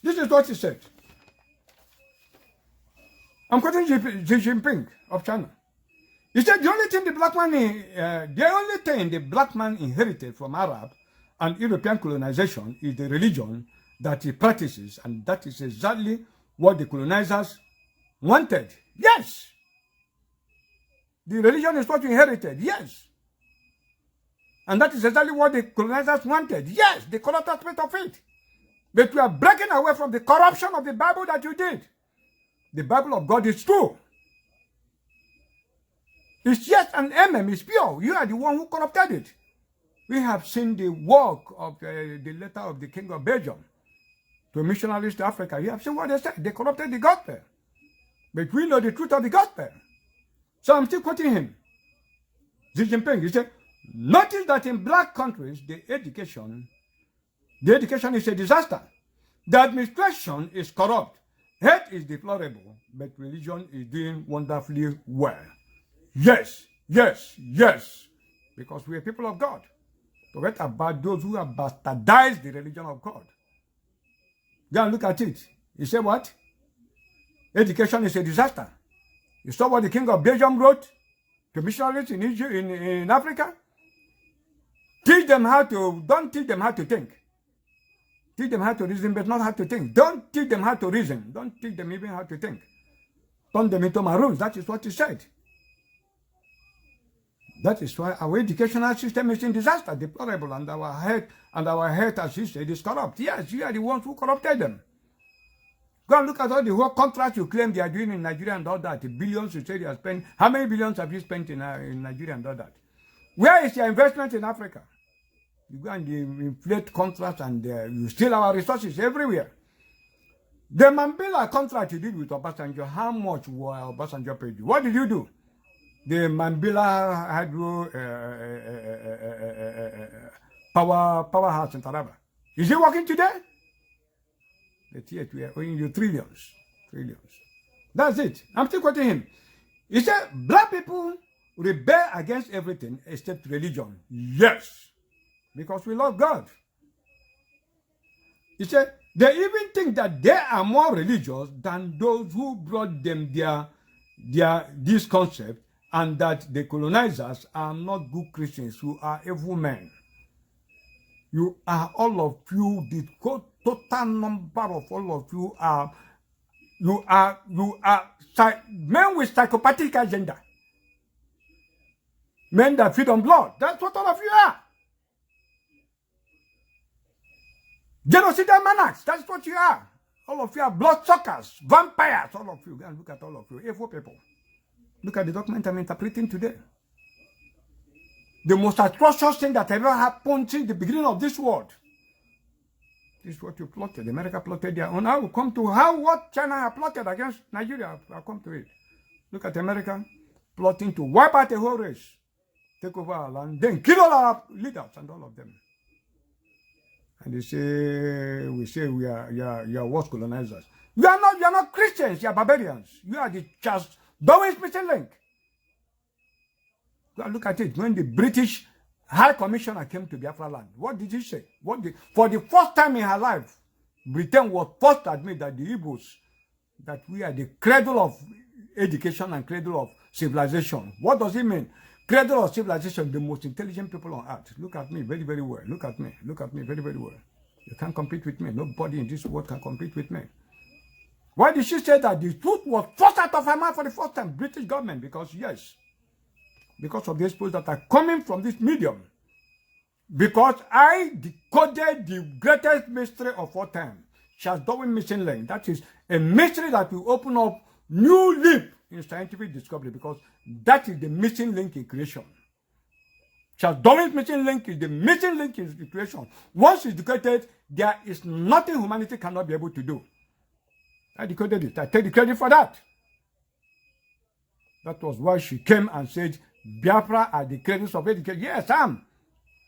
This is what he said. I'm quoting Xi Jinping of China. He said the only thing the black man inherited from Arab and European colonization is the religion that he practices, and that is exactly what the colonizers wanted. Yes. The religion is what you inherited. Yes. And that is exactly what the colonizers wanted. Yes, the corrupt aspect of it. But we are breaking away from the corruption of the Bible that you did. The Bible of God is true. It's yes and amen, it's pure. You are the one who corrupted it. We have seen the work of the letter of the King of Belgium to missionaries to Africa. You have seen what they said. They corrupted the gospel. But we know the truth of the gospel. So I'm still quoting him. Xi Jinping, he said, notice that in black countries, the education is a disaster. The administration is corrupt. Health is deplorable, but religion is doing wonderfully well. Yes, yes, yes. Because we are people of God. Forget about those who have bastardized the religion of God. Go and look at it. He said what? Education is a disaster. You saw what the King of Belgium wrote to missionaries in Egypt, in Africa? Don't teach them how to think. Teach them how to reason, but not how to think. Don't teach them how to reason. Don't teach them even how to think. Turn them into maroons. That is what he said. That is why our educational system is in disaster, deplorable, and our health, as he said, is corrupt. Yes, you are the ones who corrupted them. Go and look at all the whole contracts you claim they are doing in Nigeria and all that. The billions you say they are spending. How many billions have you spent in Nigeria and all that? Where is your investment in Africa? You go and inflate contracts and you steal our resources everywhere. The Mambila contract you did with Obasanjo, how much will Obasanjo pay you? What did you do? The Mambila hydro powerhouse in Taraba. Is it working today? But yet we are owing you trillions. That's it. I'm still quoting him. He said, black people rebel against everything except religion. Yes. Because we love God. He said, they even think that they are more religious than those who brought them this concept, and that the colonizers are not good Christians, who are evil men. You are all of you, the total number of all of you are men with psychopathic agenda. Men that feed on blood. That's what all of you are. Genocidal maniacs. That's what you are. All of you are bloodsuckers, vampires. All of you. Go and look at all of you. Evil people. Look at the document I'm interpreting today. The most atrocious thing that ever happened since the beginning of this world. This is what you plotted. America plotted their own. I will come to what China plotted against Nigeria. I'll come to it. Look at America plotting to wipe out the whole race, take over our land, then kill all our leaders and all of them. And they say, we are worse colonizers. You are not Christians, you are barbarians. You are the just Darwin's missing link. Go and look at it. When the British High Commissioner came to Biafra land, what did he say? For the first time in her life, Britain was forced to admit that the Igbos, that we are the cradle of education and cradle of civilization. What does it mean? Cradle of civilization, the most intelligent people on earth. Look at me very, very well. Look at me very, very well. You can't compete with me. Nobody in this world can compete with me. Why did she say that? The truth was forced out of her mouth for the first time? British government, because yes, because of the exposures that are coming from this medium. Because I decoded the greatest mystery of all time, Charles Darwin missing link. That is a mystery that will open up new leap in scientific discovery, because that is the missing link in creation. Charles Darwin's missing link is the missing link in creation. Once it's decoded, there is nothing humanity cannot be able to do. I decoded it. I take the credit for that. That was why she came and said, Biafra are the credits of education. Yes,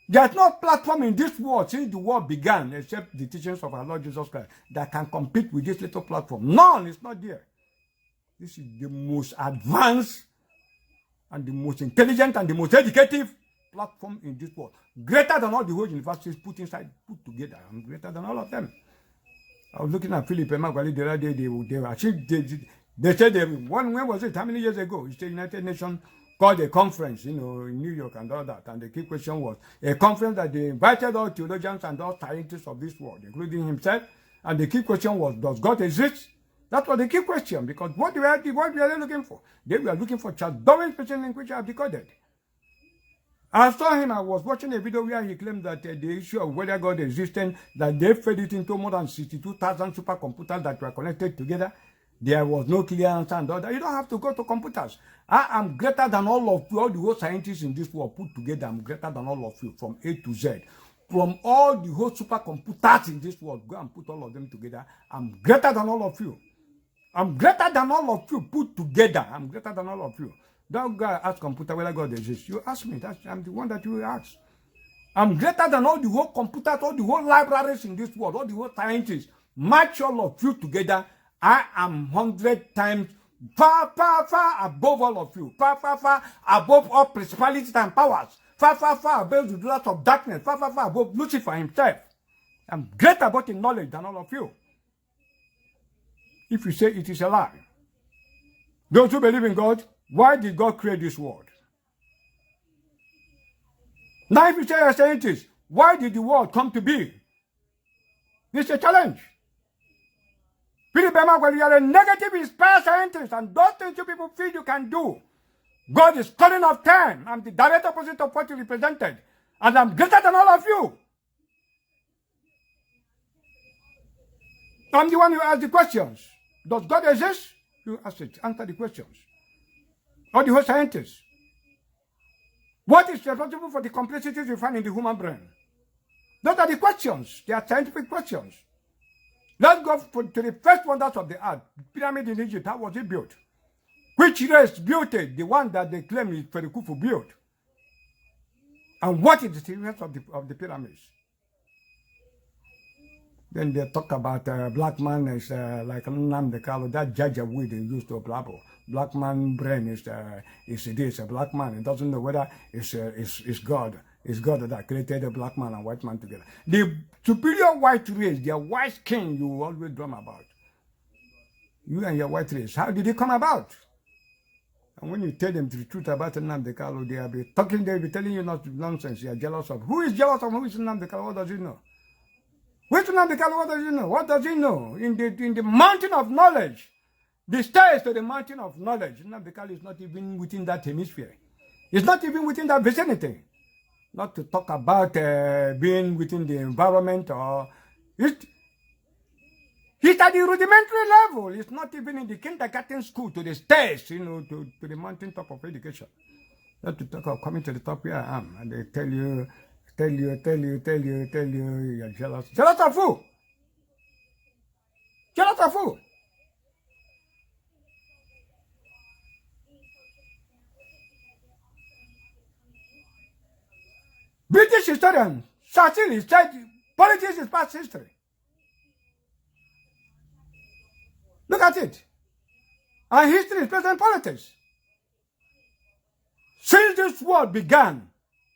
there's no platform in this world since the world began, except the teachings of our Lord Jesus Christ, that can compete with this little platform. None, it's not there. This is the most advanced and the most intelligent and the most educative platform in this world. Greater than all the whole universities put together. I'm greater than all of them. I was looking at Philip Emeagwali the other day. They said, when was it? How many years ago? It's the United Nations called a conference, in New York and all that. And the key question was a conference that they invited all theologians and all scientists of this world, including himself. And the key question was, does God exist? That was the key question, because what were they looking for? They were looking for Charles Darwin's missing link, which I have decoded. I saw him, I was watching a video where he claimed that the issue of whether God existed, that they fed it into more than 62,000 supercomputers that were connected together. There was no clear answer and all that. You don't have to go to computers. I am greater than all of you, all the whole scientists in this world put together. I'm greater than all of you, from A to Z. From all the whole supercomputers in this world, go and put all of them together. I'm greater than all of you. I'm greater than all of you put together. I'm greater than all of you. Don't go ask computer whether God exists. You ask me. I'm the one that you will ask. I'm greater than all the whole computers, all the whole libraries in this world, all the whole scientists. Match all of you together. I am 100 times far above all of you. Far above all principalities and powers. Far above the rulers of darkness. Far above Lucifer himself. I'm greater about in knowledge than all of you. If you say it is a lie. Those who believe in God, why did God create this world? Now if you say you're a scientist, why did the world come to be? It's a challenge. Philip Emeagwali, you are a negative inspired scientist, and those things you people feel you can do. God is calling off time. I'm the direct opposite of what you represented. And I'm greater than all of you. I'm the one who asks the questions. Does God exist? You ask it. Answer the questions. Or the whole scientists. What is responsible for the complexities you find in the human brain? Those are the questions. They are scientific questions. Let's go to the first wonders of the earth. Pyramid in Egypt, how was it built? Which race built it? The one that they claim is Pharaoh built. And what is the significance of the pyramids? Then they talk about black man is like Namdekalo, that judge of weed they used to blabber. Black man brain is this, a black man. It doesn't know whether it's God. It's God that created a black man and white man together. The superior white race, their white skin, you always drum about. You and your white race, how did it come about? And when you tell them the truth about Namdekalo, they'll be telling you not nonsense. You are jealous of. Who is jealous of who is Namdekalo? What does he know? Which Namdekalo, what does he know? What does he know? In the mountain of knowledge, the stairs to the mountain of knowledge, Namdekalo is not even within that hemisphere. It's not even within that vicinity. Not to talk about being within the environment or it. He's at the rudimentary level. It's not even in the kindergarten school to the stairs, to the mountain top of education. Not to talk of coming to the top where I am, and they tell you, you're jealous. Jealous of who? Jealous of who? British historian Churchill said politics is past history. Look at it. And history is present politics. Since this world began,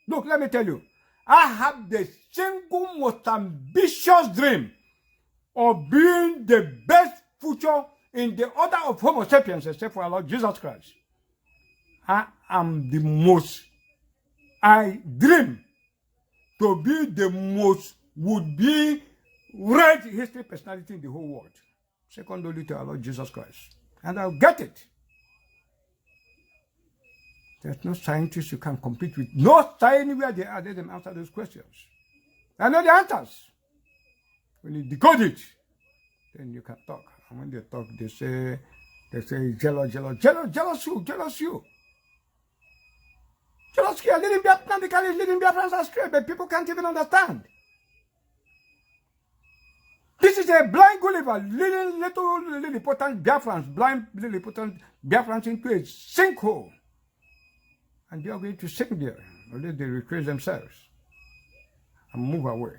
look, let me tell you, I have the single most ambitious dream of being the best future in the order of Homo sapiens, except for our Lord Jesus Christ. I dream to be the most would-be read history personality in the whole world. Second only to our Lord Jesus Christ. And I'll get it. There's no scientist you can compete with. No science anywhere they are, let them answer those questions. I know the answers. When you decode it, then you can talk. And when they talk, they say jealous you. Jealous you. Jealous you are leading Biafran, the Kerry is leading Biafrans astray, but people can't even understand. This is a blind Gulliver leading little Lilliputan Biafrans, blind Lilliputan Biafrans into a sinkhole. And they are going to sink there, unless they retrace themselves and move away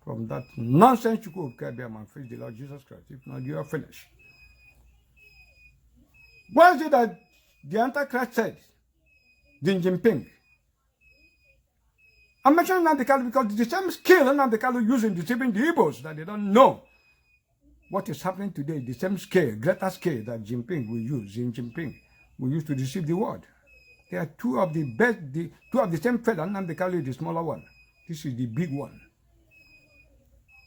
from that nonsense you could carry and face the Lord Jesus Christ. If not, you are finished. What is it that the Antichrist said? Xi Jinping. I'm mentioning Nandekalu because the same skill Nandekalu used in deceiving the Igbos that they don't know what is happening today. The same scale, greater scale that Xi Jinping will use to deceive the world. They are two of the best, two of the same feather. Nandekalu is the smaller one. This is the big one.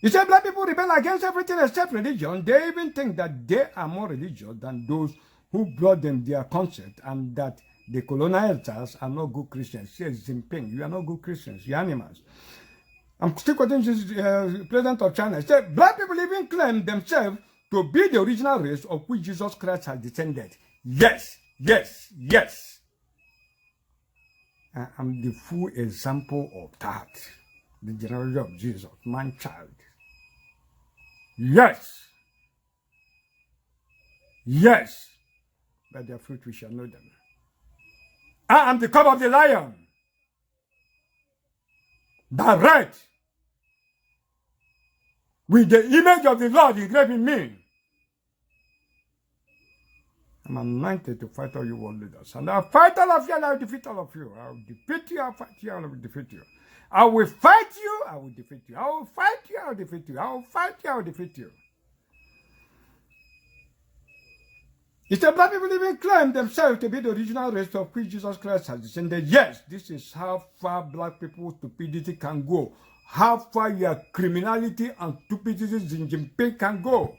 He said black people rebel against everything except religion. They even think that they are more religious than those who brought them their concept, and that the colonizers are not good Christians. Says Jinping, you are not good Christians, you animals. I'm still quoting this president of China. He said, black people even claim themselves to be the original race of which Jesus Christ has descended. Yes, yes, yes. I am the full example of that. The generation of Jesus, man child. Yes. Yes. By their fruit we shall know them. I am the cub of the lion. Direct. With the image of the Lord engraved in me. I'm anointed to fight all you world leaders. And I'll fight all of you and I'll defeat all of you. I'll defeat you, I'll fight you, and I will defeat you. I will fight you, I will defeat you. I will fight you, I will defeat you. I will fight you, I will defeat you. He said, black people even claim themselves to be the original race of which Jesus Christ has descended. Yes, this is how far black people's stupidity can go. How far your criminality and stupidity Xi Jinping can go.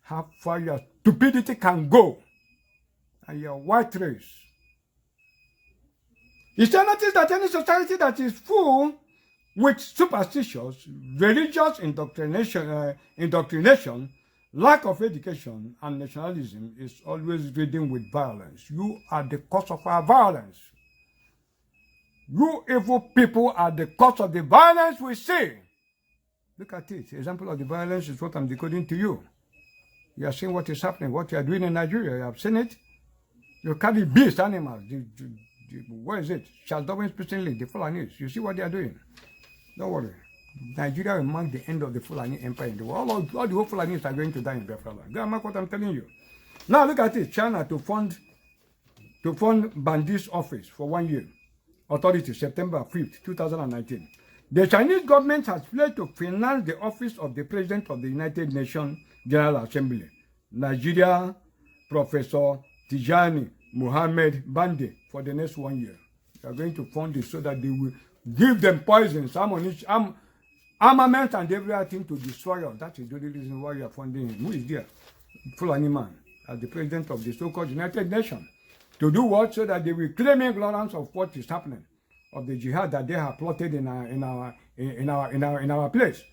How far your stupidity can go. And your white race. He said, notice that any society that is full with superstitious, religious indoctrination, lack of education and nationalism is always ridden with violence. You are the cause of our violence. You evil people are the cause of the violence we see. Look at it. Example of the violence is what I'm decoding to you. You are seeing what is happening, what you are doing in Nigeria. You have seen it. You carry beast animals. Where is it? Charles Darwin's personally, the Fulanis. You see what they are doing. Don't worry. Nigeria will mark the end of the Fulani Empire in the world. All the whole Fulanis are going to die in Biafra. Go and mark what I'm telling you. Now look at it. China to fund Bandit's office for 1 year. Authority, September 5th, 2019. The Chinese government has pledged to finance the office of the President of the United Nations General Assembly, Nigeria, Professor Tijani Muhammad Bande, for the next 1 year. They are going to fund it so that they will give them poisons, armament and everything to destroy us. That is the only reason why you are funding him. Who is there? Fulani man, as the president of the so-called United Nations. To do what? So that they will claim ignorance of what is happening, of the jihad that they have plotted in our place.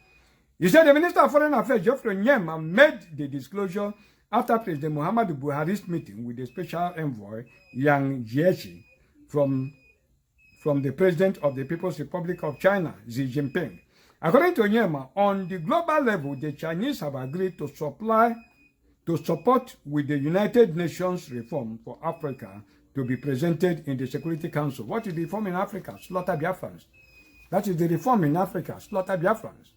He said the Minister of Foreign Affairs, Geoffrey Nyema, made the disclosure after President Muhammadu Buhari's meeting with the special envoy, Yang Jiechi, from the President of the People's Republic of China, Xi Jinping. According to Nyema, on the global level, the Chinese have agreed to support with the United Nations reform for Africa to be presented in the Security Council. What is the reform in Africa? Slaughter Biafrans. That is the reform in Africa. Slaughter Biafrans.